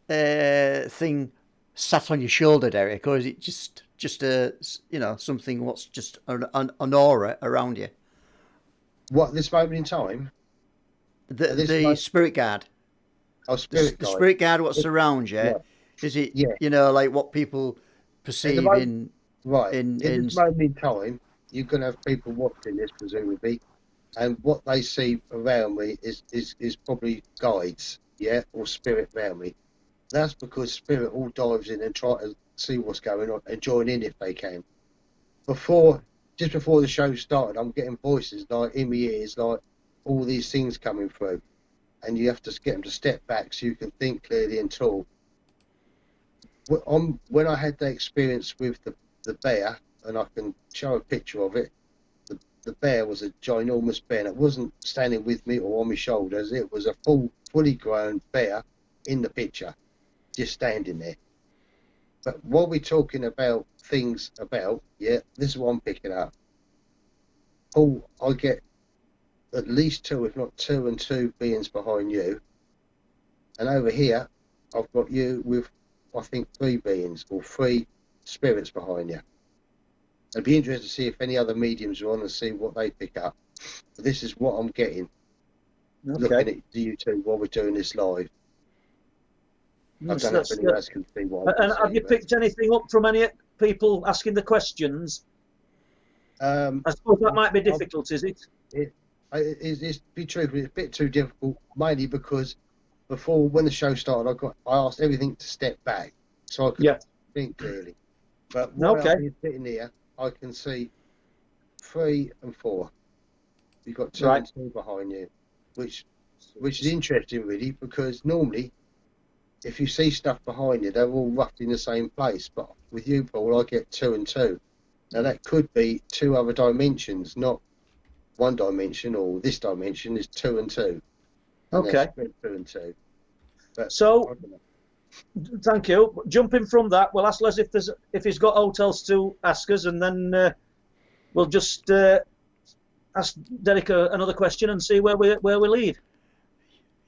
thing sat on your shoulder, Derek, or is it just a something what's just an aura around you? What, this moment in time? The spirit guard. Oh, spirit guide. The spirit guard, what's around you? Yeah. Is it like what people perceive in? Right. In this moment in time, you're going to have people watching this, presumably, and what they see around me is probably guides, or spirit around me. That's because spirit all dives in and try to see what's going on and join in if they can. Just before the show started, I'm getting voices like in my ears, like all these things coming through, and you have to get them to step back so you can think clearly and talk. When I had that experience with the bear, and I can show a picture of it, the bear was a ginormous bear, and it wasn't standing with me or on my shoulders. It was a fully grown bear in the picture, just standing there. But while we're talking about things this is what I'm picking up. Paul, I get at least 2, if not 2 and 2 beings behind you, and over here I've got you with, I think, 3 beings or 3 spirits behind you. I'd be interested to see if any other mediums are on and see what they pick up. But this is what I'm getting, looking at you two while we're doing this live. I don't know if anyone else can see what And have you picked anything up from any people asking the questions? I suppose that might be difficult, is it? It's be true, but it's a bit too difficult, mainly because before, when the show started, I asked everything to step back so I could think clearly. But while I've been sitting here, I can see 3 and 4. You've got 2 and 2 behind you, which is interesting, really, because normally, if you see stuff behind you, they're all roughly in the same place. But with you, Paul, I get 2 and 2. Now that could be 2 other dimensions, not 1 dimension, or this dimension is 2 and 2. And 2 and 2. But so, thank you. Jumping from that, we'll ask Les if he's got hotels to ask us, and then we'll just ask Derek another question and see where we lead.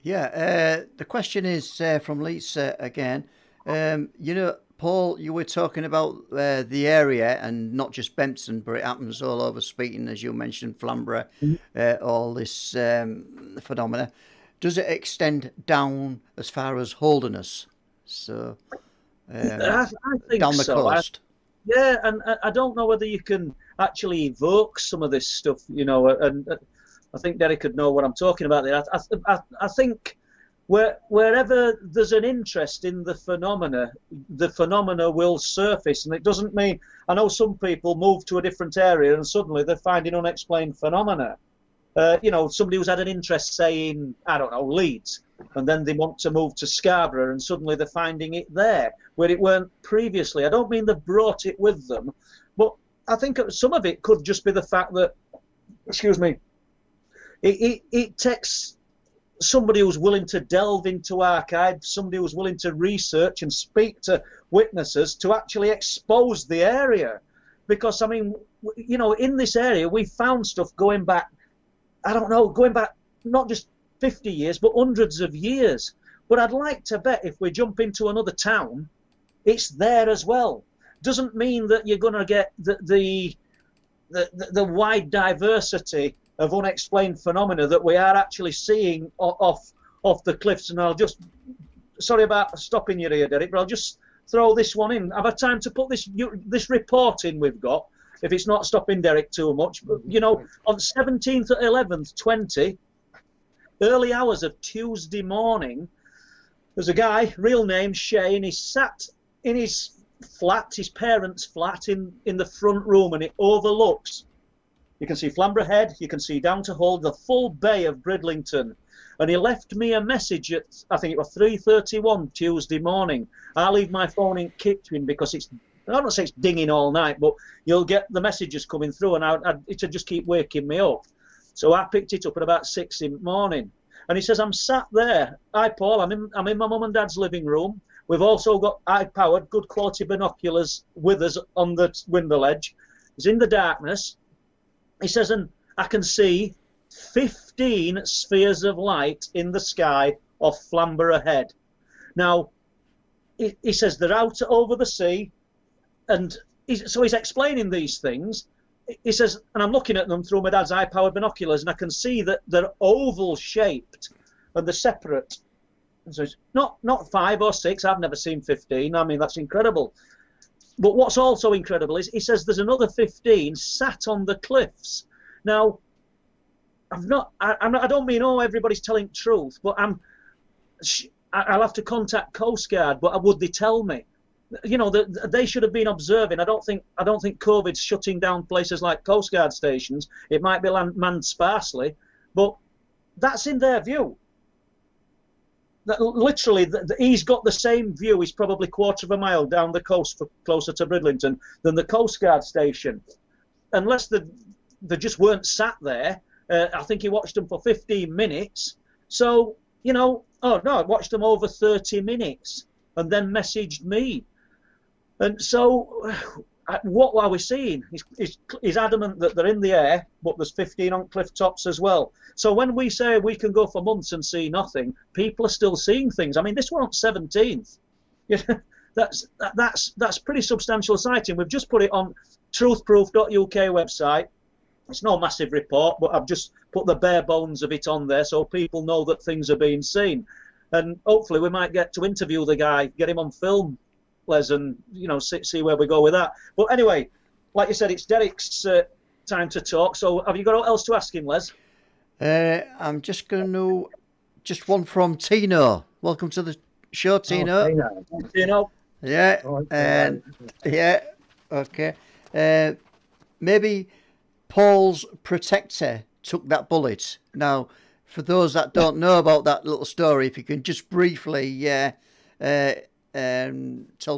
Yeah, the question is from Lisa again. Paul, you were talking about the area, and not just Benton, but it happens all over Speaking, as you mentioned, Flamborough, all this phenomena. Does it extend down as far as Holderness? So, I think down the coast? And I don't know whether you can actually evoke some of this stuff, and I think Derek could know what I'm talking about there. I think wherever there's an interest in the phenomena will surface, and it doesn't mean, I know some people move to a different area and suddenly they're finding unexplained phenomena. Somebody who's had an interest, say, in, I don't know, Leeds, and then they want to move to Scarborough, and suddenly they're finding it there where it weren't previously. I don't mean they've brought it with them, but I think some of it could just be the fact that, excuse me, it takes somebody who's willing to delve into archives, somebody who's willing to research and speak to witnesses to actually expose the area. Because, I mean, you know, in this area, we found stuff going back, I don't know, going back not just 50 years, but hundreds of years. But I'd like to bet if we jump into another town, it's there as well. Doesn't mean that you're going to get the wide diversity of unexplained phenomena that we are actually seeing off the cliffs. And I'll just, sorry about stopping you here, Derek, but I'll just throw this one in. I've had time to put this report in we've got, if it's not stopping Derek too much. But, you know, on 17th, 11th, 20, early hours of Tuesday morning, there's a guy, real name Shane, he's sat in his flat, his parents' flat in the front room, and it overlooks, you can see Flamborough Head, you can see down to Hull, the full bay of Bridlington. And he left me a message at, I think it was 3:31 Tuesday morning. I leave my phone in kitchen because it's, I don't say it's dinging all night, but you'll get the messages coming through, and it'll just keep waking me up. So I picked it up at about 6 in the morning. And he says, I'm sat there. Hi, Paul, I'm in my mum and dad's living room. We've also got high-powered, good quality binoculars with us on the window ledge. It's in the darkness. He says, and I can see 15 spheres of light in the sky off Flamborough Head. Now, he says they're out over the sea, and so he's explaining these things. He says, and I'm looking at them through my dad's high-powered binoculars, and I can see that they're oval-shaped and they're separate. And so it's not 5 or 6. I've never seen 15. I mean, that's incredible. But what's also incredible is he says there's another 15 sat on the cliffs. Now, I don't mean, oh, everybody's telling truth, but I'll have to contact Coast Guard, but would they tell me? You know, they should have been observing. I don't think COVID's shutting down places like Coast Guard stations. It might be manned sparsely, but that's in their view. That literally, he's got the same view. He's probably a quarter of a mile down the coast, closer to Bridlington than the Coast Guard station. Unless they just weren't sat there. I think he watched them for 15 minutes. So, you know, oh no, I watched them over 30 minutes and then messaged me. And so, what are we seeing? He's adamant that they're in the air, but there's 15 on cliff tops as well. So when we say we can go for months and see nothing, people are still seeing things. I mean, this one on 17th, that's pretty substantial sighting. We've just put it on truthproof.uk website. It's no massive report, but I've just put the bare bones of it on there so people know that things are being seen. And hopefully we might get to interview the guy, get him on film, Les, and, you know, see where we go with that. But anyway, like you said, it's Derek's time to talk. So have you got else to ask him, Les? I'm just going to, just one from Tino. Welcome to the show, Tino. Oh, Tino. Yeah, and yeah, okay. Maybe Paul's protector took that bullet. Now, for those that don't know about that little story, if you can just briefly tell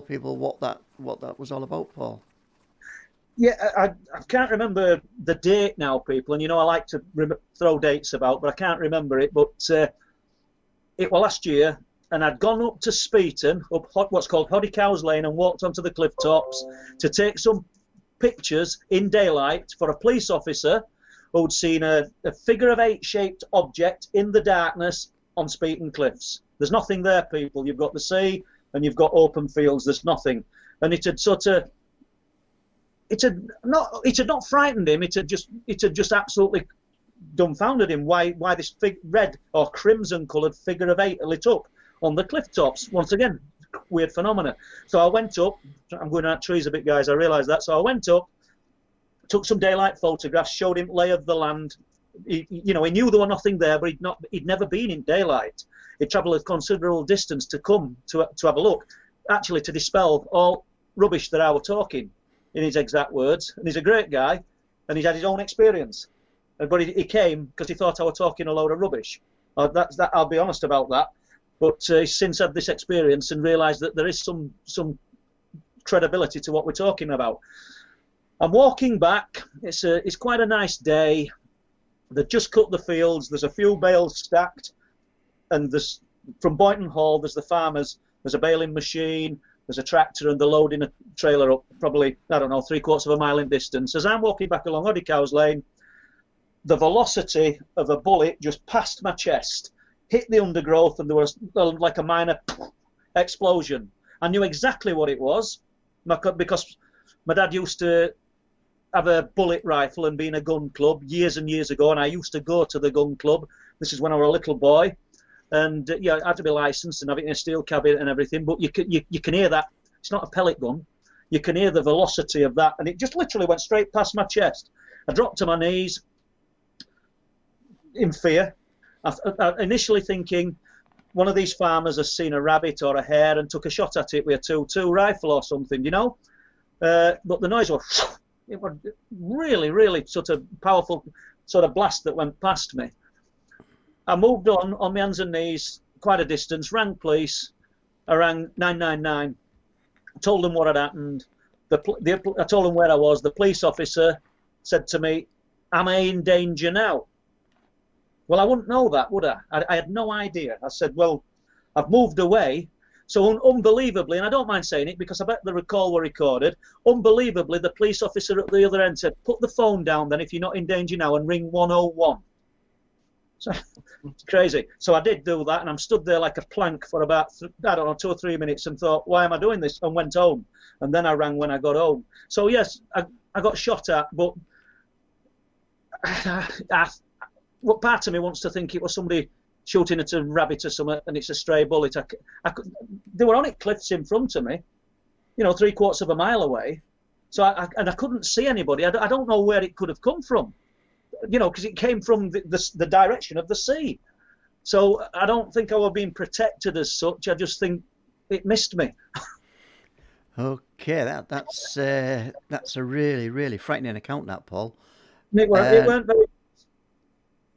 people what that was all about, Paul. Yeah, I can't remember the date now, people, and you know I like to throw dates about, but I can't remember it. But it was last year, and I'd gone up to Speeton, up what's called Hoddycows Lane, and walked onto the cliff tops to take some pictures in daylight for a police officer who'd seen a figure of 8 shaped object in the darkness on Speeton Cliffs. There's nothing there, people. You've got the sea and you've got open fields. There's nothing, and it had not frightened him. It had just absolutely dumbfounded him. Why this red or crimson coloured figure of 8 lit up on the cliff tops? Once again, weird phenomena. So I went up. I'm going out trees a bit, guys. I realise that. So I went up, took some daylight photographs, showed him lay of the land. He knew there was nothing there, but he'd never been in daylight. He'd travelled a considerable distance to come to have a look, actually to dispel all rubbish that I was talking, in his exact words. And he's a great guy, and he's had his own experience. But he came because he thought I was talking a load of rubbish. That's that. I'll be honest about that. But he's since had this experience and realised that there is some credibility to what we're talking about. I'm walking back. It's quite a nice day. They've just cut the fields. There's a few bales stacked, and there's from Boynton Hall. There's the farmers. There's a baling machine. There's a tractor, and they're loading a trailer up. Probably, I don't know, 3/4 of a mile in distance. As I'm walking back along Oddycows Lane, the velocity of a bullet just passed my chest, hit the undergrowth, and there was like a minor explosion. I knew exactly what it was because my dad used to have a bullet rifle and be in a gun club years and years ago, and I used to go to the gun club. This is when I was a little boy, and yeah, I had to be licensed and have it in a steel cabinet and everything. But you can hear that. It's not a pellet gun. You can hear the velocity of that, and it just literally went straight past my chest. I dropped to my knees in fear. I initially thinking one of these farmers has seen a rabbit or a hare and took a shot at it with a 2.2 rifle or something, you know. But the noise was, it was really, really sort of powerful sort of blast that went past me. I moved on my hands and knees, quite a distance, rang police. I rang 999, told them what had happened. I told them where I was. The police officer said to me, "Am I in danger now?" Well, I wouldn't know that, would I? I had no idea. I said, well, I've moved away. So unbelievably, and I don't mind saying it because I bet the call were recorded, unbelievably, the police officer at the other end said, put the phone down then if you're not in danger now and ring 101. So it's crazy. So I did do that, and I'm stood there like a plank for about, I don't know, 2 or 3 minutes and thought, why am I doing this? And went home. And then I rang when I got home. So yes, I got shot at, but what part of me wants to think it was somebody shooting at a rabbit or something, and it's a stray bullet. They were on it cliffs in front of me, you know, 3/4 of a mile away. So I couldn't see anybody. I don't know where it could have come from, you know, because it came from the direction of the sea. So I don't think I was being protected as such. I just think it missed me. Okay, that's a really, really frightening account, that, Paul. It weren't very.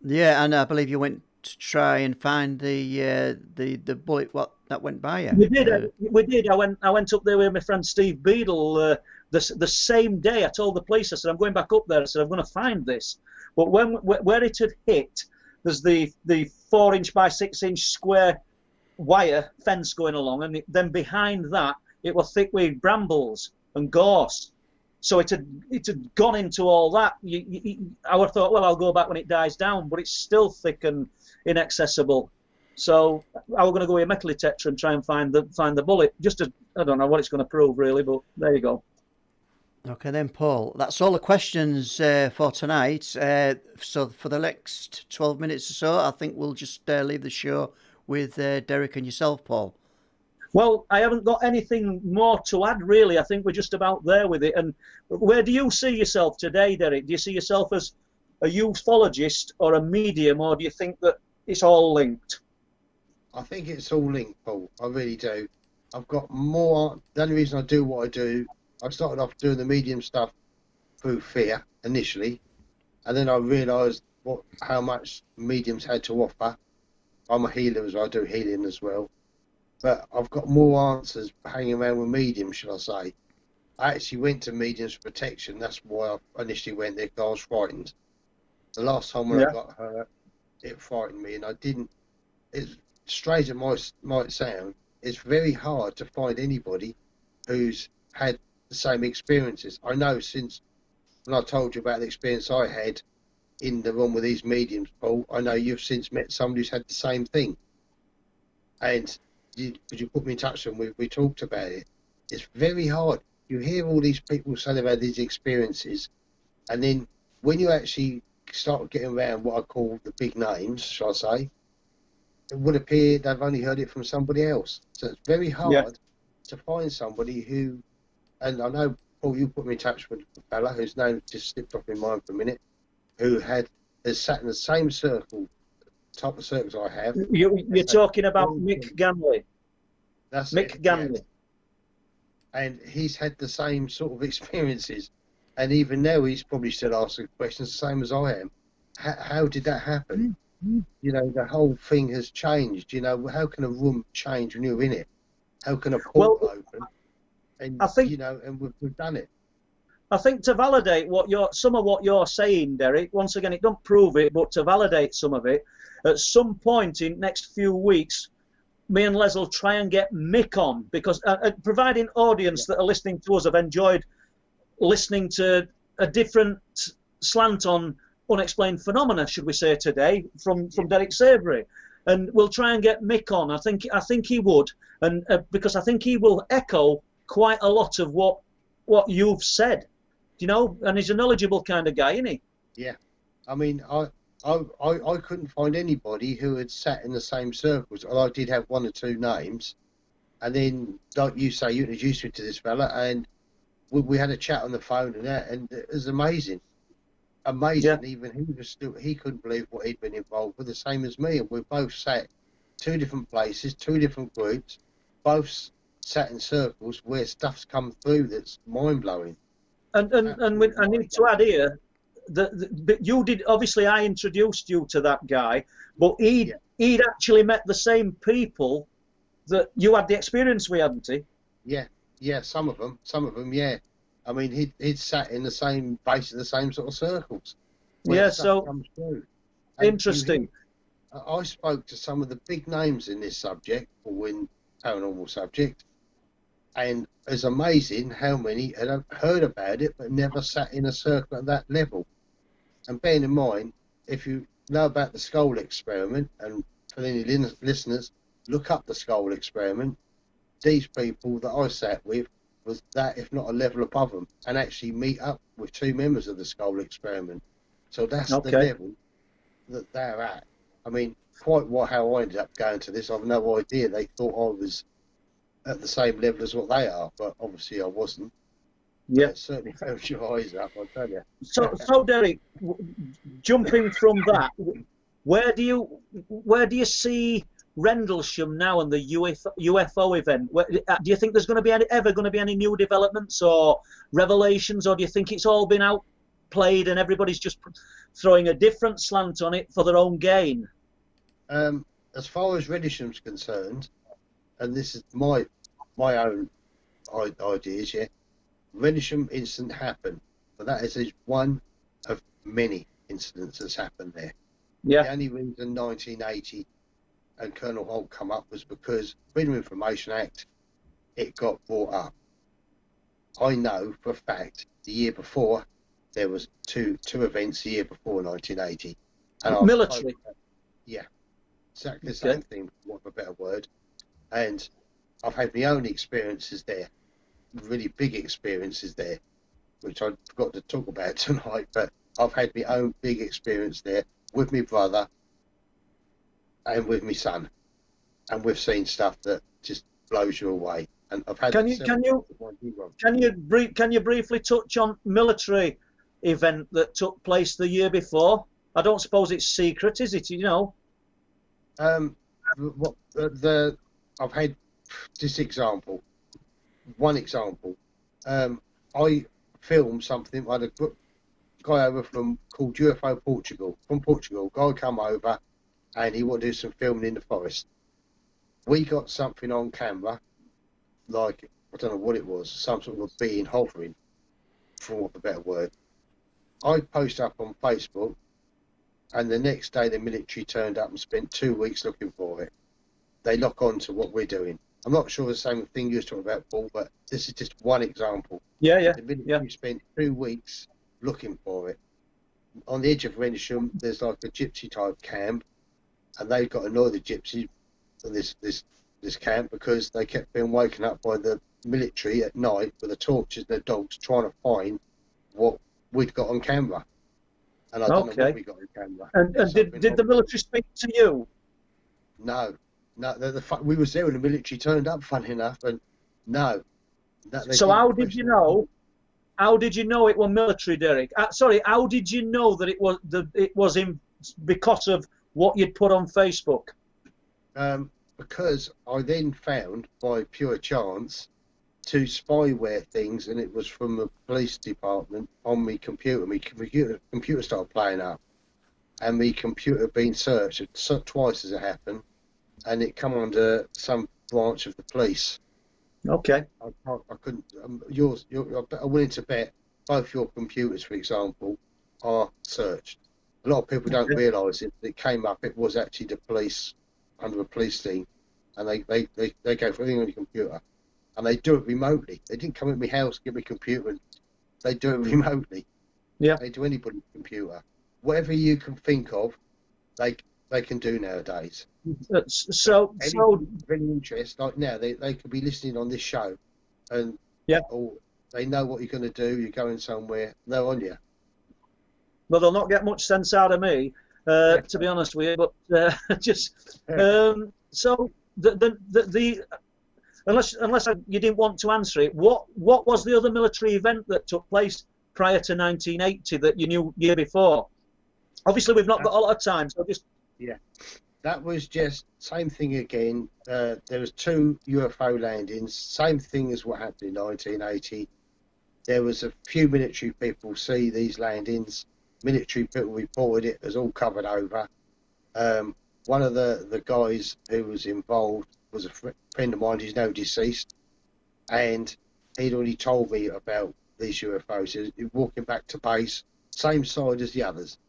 Yeah, and I believe you went to try and find the bullet that went by you. We did. I went up there with my friend Steve Beadle the same day. I told the police, I said, I'm going back up there. I said, I'm going to find this. But where it had hit, there's the 4-inch by 6-inch square wire fence going along, and then behind that it was thick with brambles and gorse. So it had gone into all that. I would have thought, well, I'll go back when it dies down, but it's still thick and inaccessible. So I was going to go with a metal detector and try and find the bullet. I don't know what it's going to prove really, but there you go. Okay then, Paul. That's all the questions for tonight. So for the next 12 minutes or so, I think we'll just leave the show with Derek and yourself, Paul. Well, I haven't got anything more to add, really. I think we're just about there with it. And where do you see yourself today, Derek? Do you see yourself as a ufologist or a medium, or do you think that it's all linked? I think it's all linked, Paul. I really do. I've got more. The only reason I do what I do, I started off doing the medium stuff through fear initially, and then I realised how much mediums had to offer. I'm a healer as well. I do healing as well. But I've got more answers hanging around with mediums, shall I say. I actually went to mediums for protection. That's why I initially went there, because I was frightened. The last time when I got hurt, it frightened me, and I didn't. It's strange it might sound. It's very hard to find anybody who's had the same experiences. I know since when I told you about the experience I had in the room with these mediums, Paul, I know you've since met somebody who's had the same thing. And could you put me in touch with them? We talked about it. It's very hard. You hear all these people say they've had these experiences, and then when you actually start getting around what I call the big names, shall I say, it would appear they've only heard it from somebody else. So it's very hard to find somebody who, and I know, Paul, you put me in touch with a fella whose name just slipped off my mind for a minute, who has sat in the same circle, type of circles I have. You're talking about Mick Ganley. That's Mick Ganley. Yeah. And he's had the same sort of experiences, and even now he's probably still asking questions the same as I am. How did that happen? you know, the whole thing has changed. You know, how can a room change when you're in it? How can a portal open? And I think you know, and we've done it. I think to validate some of what you're saying, Derek. Once again, it don't prove it, but to validate some of it, at some point in next few weeks, me and Les will try and get Mick on, because providing audience that are listening to us have enjoyed listening to a different slant on unexplained phenomena, should we say, today from Derek Savory, and we'll try and get Mick on. I think he would, and because I think he will echo quite a lot of what you've said, you know, and he's a knowledgeable kind of guy, isn't he? Yeah, I mean, I couldn't find anybody who had sat in the same circles. I did have one or two names, and then, like you say, you introduced me to this fella, and we had a chat on the phone and that, and it was amazing. Yeah. Even he couldn't believe what he'd been involved with, the same as me, and we both sat two different places, two different groups, both sat in circles where stuff's come through that's mind blowing. And I need to add here that you did, obviously I introduced you to that guy, but he'd actually met the same people that you had the experience with, hadn't he? Yeah, some of them, yeah. I mean, he'd sat in the same, basically the same sort of circles. Yeah, so comes through. Interesting. I spoke to some of the big names in this subject, or in paranormal subject, and it's amazing how many had heard about it but never sat in a circle at that level. And bearing in mind, if you know about the skull experiment, and for any listeners, look up the skull experiment, these people that I sat with was that, if not a level above them, and actually meet up with two members of the skull experiment. So that's the level that they're at. I mean, how I ended up going to this, I've no idea. They thought I was at the same level as what they are, but obviously I wasn't. Yeah, it certainly felt your eyes up, I'll tell you. So Derek, jumping from that, where do you see Rendlesham now and the UFO event? Do you think there's going to be ever going to be any new developments or revelations, or do you think it's all been outplayed and everybody's just throwing a different slant on it for their own gain? As far as Rendlesham's concerned, and this is my own ideas, yeah, Rendlesham incident happened, but that is one of many incidents that's happened there. Yeah. The only reason 1980 and Colonel Holt come up was because Freedom of Information Act, it got brought up. I know for a fact the year before there was two events the year before 1980. And military. Yeah, exactly the same thing, for want of a better word. And I've had my own experiences there, really big experiences there, which I forgot to talk about tonight, but I've had my own big experience there with my brother and with my son, and we've seen stuff that just blows you away. And I've had. Can you briefly touch on military event that took place the year before? I don't suppose it's secret, is it? You know. I've had this example. One example. I filmed something. I had a guy over called UFO Portugal, from Portugal. Guy come over, and he wanted to do some filming in the forest. We got something on camera, like, I don't know what it was, some sort of being hovering, for want of a better word. I post up on Facebook, and the next day the military turned up and spent 2 weeks looking for it. They lock on to what we're doing. I'm not sure the same thing you were talking about, Paul, but this is just one example. Yeah. The military spent 2 weeks looking for it. On the edge of Rendlesham, there's like a gypsy type camp, and they got annoyed, the gypsies, on this camp, because they kept being woken up by the military at night with the torches and the dogs trying to find what we'd got on camera. And I don't know what we got on camera. And did the military speak to you? No. We was there when the military turned up, funny enough, and no. So how did you know? How did you know it was military, Derek? Sorry, how did you know that it was because of what you'd put on Facebook? Because I then found, by pure chance, 2 spyware things, and it was from the police department on my computer. My computer started playing up, and my computer being searched twice as it happened, and it come under some branch of the police. Okay. I couldn't. I'm willing to bet both your computers, for example, are searched. A lot of people don't realise it came up. It was actually the police under a police thing, and they go for everything on your computer, and they do it remotely. They didn't come at my house, get my computer, and they do it remotely. Yeah. They do anybody's computer. Whatever you can think of, they can do nowadays. So very interest, like now, they could be listening on this show, and or they know what you're going to do. You're going somewhere, they're on you. Well, they'll not get much sense out of me, to be honest with you. But just so the unless you didn't want to answer it, what was the other military event that took place prior to 1980 that you knew year before? Obviously, we've not got a lot of time, so just that was just same thing again. There was 2 UFO landings, same thing as what happened in 1980. There was a few military people see these landings. Military people reported it as all covered over. One of the guys who was involved was a friend of mine. He's now deceased, and he'd already told me about these UFOs. He was walking back to base, same side as the others.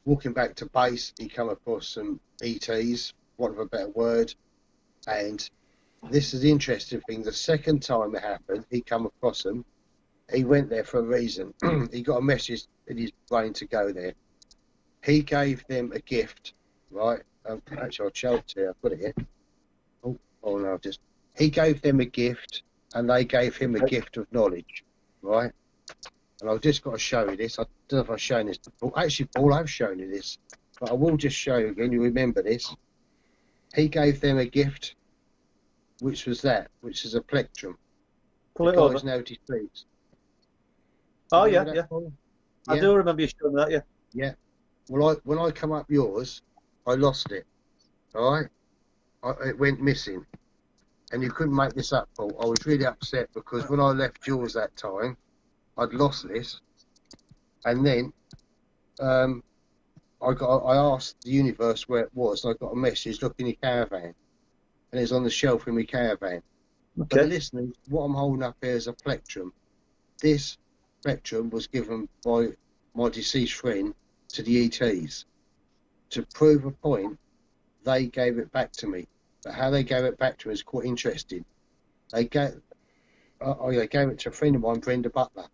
Walking back to base, he come across some ETs, want of a better word, and this is the interesting thing. The second time it happened, he come across them. He went there for a reason. He got a message in his brain to go there. He gave them a gift, right? Actually, I'll show it to you. I've got it here. Oh no, he gave them a gift, and they gave him a gift of knowledge, right? And I've just got to show you this. I don't know if I've shown this to Paul. Actually, Paul, I've shown you this, but I will just show you again. You remember this? He gave them a gift, which is a plectrum. Pull it the over. guy's now deceased. Oh You yeah, remember that, Paul? I do remember you showing that. Yeah. Well, when I come up yours, I lost it. All right, it went missing, and you couldn't make this up, Paul. I was really upset because when I left yours that time, I'd lost this, and then I asked the universe where it was, and I got a message: look in your caravan, and it's on the shelf in my caravan. Okay. But listening, what I'm holding up here is a plectrum. This plectrum was given by my deceased friend to the ETs. To prove a point, they gave it back to me. But how they gave it back to me is quite interesting. They gave it to a friend of mine, Brenda Butler.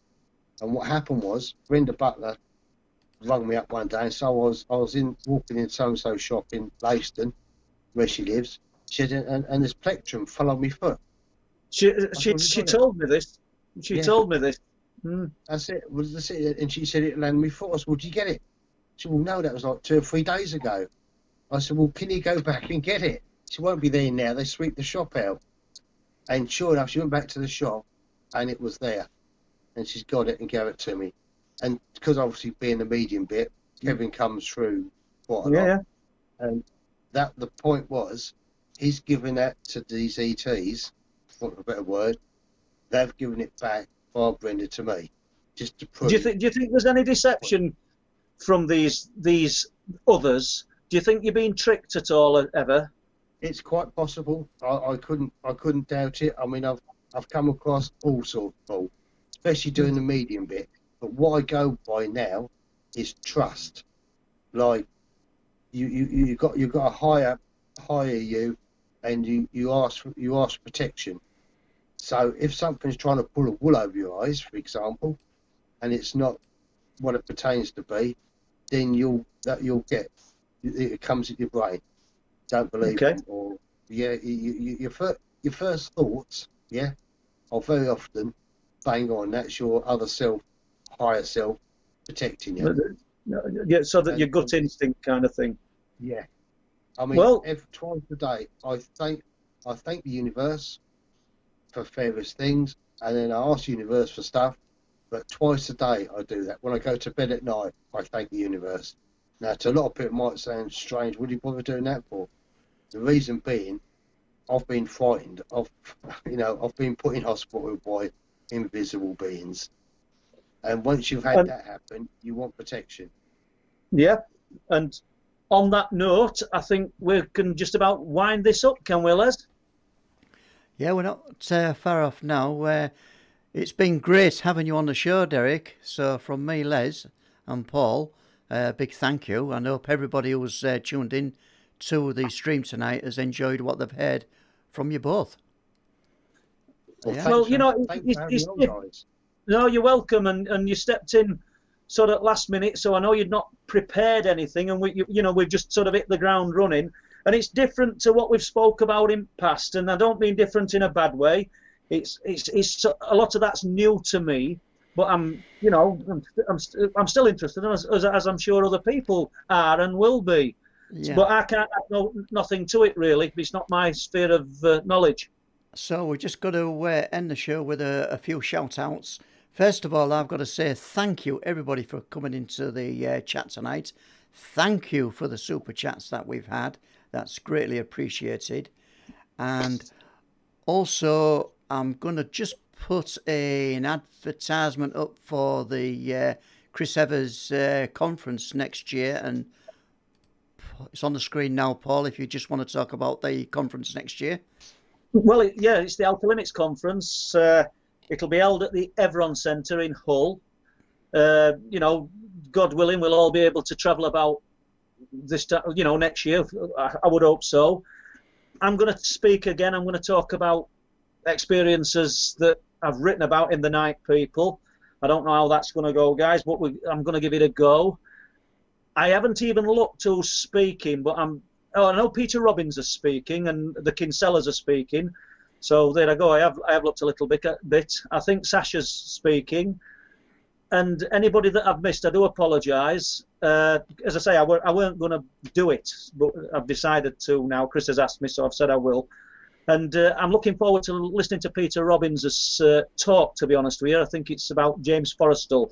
And what happened was, Brenda Butler rang me up one day, and so I was walking in so-and-so shop in Leiston, where she lives. She said, and this plectrum fell on my foot. She told me this. She told me this. That's it. And she said it landed me foot. I said, well, did you get it? She said, well, no, that was like 2 or 3 days ago. I said, well, can you go back and get it? She won't be there now. They sweep the shop out. And sure enough, she went back to the shop, and it was there. And she's got it and gave it to me. And because obviously being the medium bit, Kevin comes through quite a lot. Yeah. And the point was, he's given that to these ETs, for a better word. They've given it back by Brenda to me, just to prove. Do you think there's any deception from these others? Do you think you're being tricked at all ever? It's quite possible. I couldn't doubt it. I mean, I've come across all sorts of people, especially doing the medium bit. But what I go by now is trust. Like you got a higher you, and you ask for protection. So if something's trying to pull a wool over your eyes, for example, and it's not what it pertains to be, then you'll get it comes in your brain. Don't believe it, or your first thoughts, are very often bang on. That's your other self, higher self, protecting you. Yeah, so that your gut instinct kind of thing. Yeah, I mean, twice a day, I thank the universe for various things, and then I ask the universe for stuff. But twice a day I do that. When I go to bed at night, I thank the universe. Now, to a lot of people, it might sound strange. What do you bother doing that for? The reason being, I've been frightened. I've been put in hospital by invisible beings. And once you've had that happen, you want protection. Yeah. And on that note, I think we can just about wind this up, can we, Les? Yeah, we're not far off now. It's been great having you on the show, Derek. So from me, Les, and Paul, big thank you. I hope everybody who's tuned in to the stream tonight has enjoyed what they've heard from you both. Well, Yeah. thanks Well, you know, thanks for having me on, guys. no, you're welcome, and you stepped in sort of last minute, so I know you'd not prepared anything, and we've just sort of hit the ground running, and it's different to what we've spoke about in past, and I don't mean different in a bad way. It's a lot of that's new to me, but I'm still interested, as I'm sure other people are and will be. Yeah. But I can't add nothing to it really. It's not my sphere of knowledge. So we're just got to end the show with a few shout outs. First of all, I've got to say thank you, everybody, for coming into the chat tonight. Thank you for the super chats that we've had. That's greatly appreciated. And also, I'm going to just put an advertisement up for the Chris Evers conference next year. And it's on the screen now, Paul, if you just want to talk about the conference next year. Well, it's the Outer Limits Conference. It'll be held at the Evron Centre in Hull. God willing, we'll all be able to travel about this, next year. I would hope so. I'm going to speak again. I'm going to talk about experiences that I've written about in the Night People. I don't know how that's going to go, guys, but I'm going to give it a go. I haven't even looked who's speaking, but I know Peter Robbins is speaking and the Kinsellas are speaking. So there I go. I have looked a little bit. I think Sasha's speaking, and anybody that I've missed, I do apologise. As I say, I weren't going to do it, but I've decided to now. Chris has asked me, so I've said I will. And I'm looking forward to listening to Peter Robbins' talk. To be honest with you, I think it's about James Forrestal,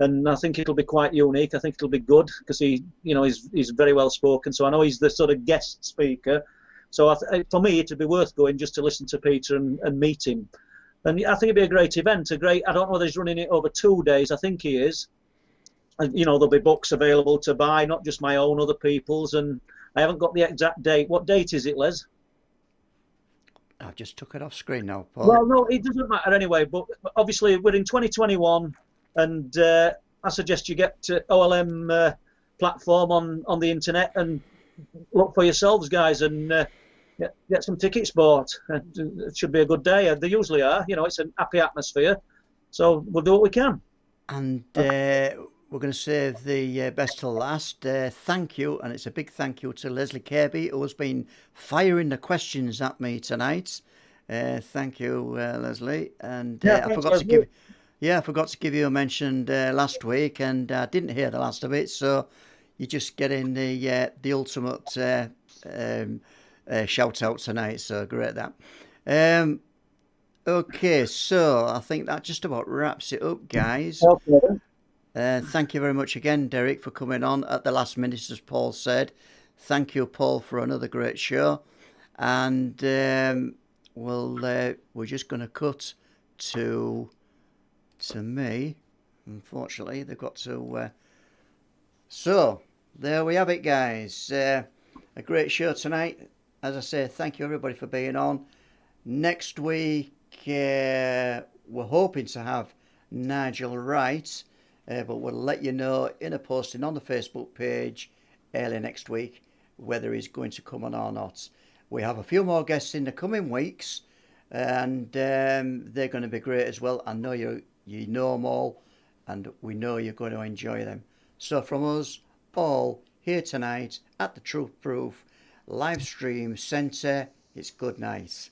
and I think it'll be quite unique. I think it'll be good because he's very well spoken. So I know he's the sort of guest speaker. So for me, it'd be worth going just to listen to Peter and meet him. And I think it'd be a great event. I don't know whether he's running it over 2 days. I think he is. And, there'll be books available to buy, not just my own, other people's. And I haven't got the exact date. What date is it, Les? I've just took it off screen now, Paul. Well, no, it doesn't matter anyway. But obviously, we're in 2021, and I suggest you get to OLM platform on the internet and look for yourselves, guys, and get some tickets bought. It should be a good day. They usually are. It's a happy atmosphere. So we'll do what we can. And we're going to save the best till last. Thank you, and it's a big thank you to Leslie Kirby, who has been firing the questions at me tonight. Thank you, Leslie. And I forgot to give you a mention last week, and I didn't hear the last of it. So you're just getting the ultimate shout out tonight. So great that. Okay, so I think that just about wraps it up, guys. Okay. Thank you very much again, Derek, for coming on at the last minute, as Paul said. Thank you, Paul, for another great show. And we're just going to cut to me. Unfortunately, they've got to. So there we have it, guys. A great show tonight. As I say, thank you everybody for being on. Next week, we're hoping to have Nigel Wright. But we'll let you know in a posting on the Facebook page early next week whether he's going to come on or not. We have a few more guests in the coming weeks, and they're going to be great as well. I know you know them all, and we know you're going to enjoy them. So from us all here tonight at the Truth Proof Live Stream Centre, it's good night.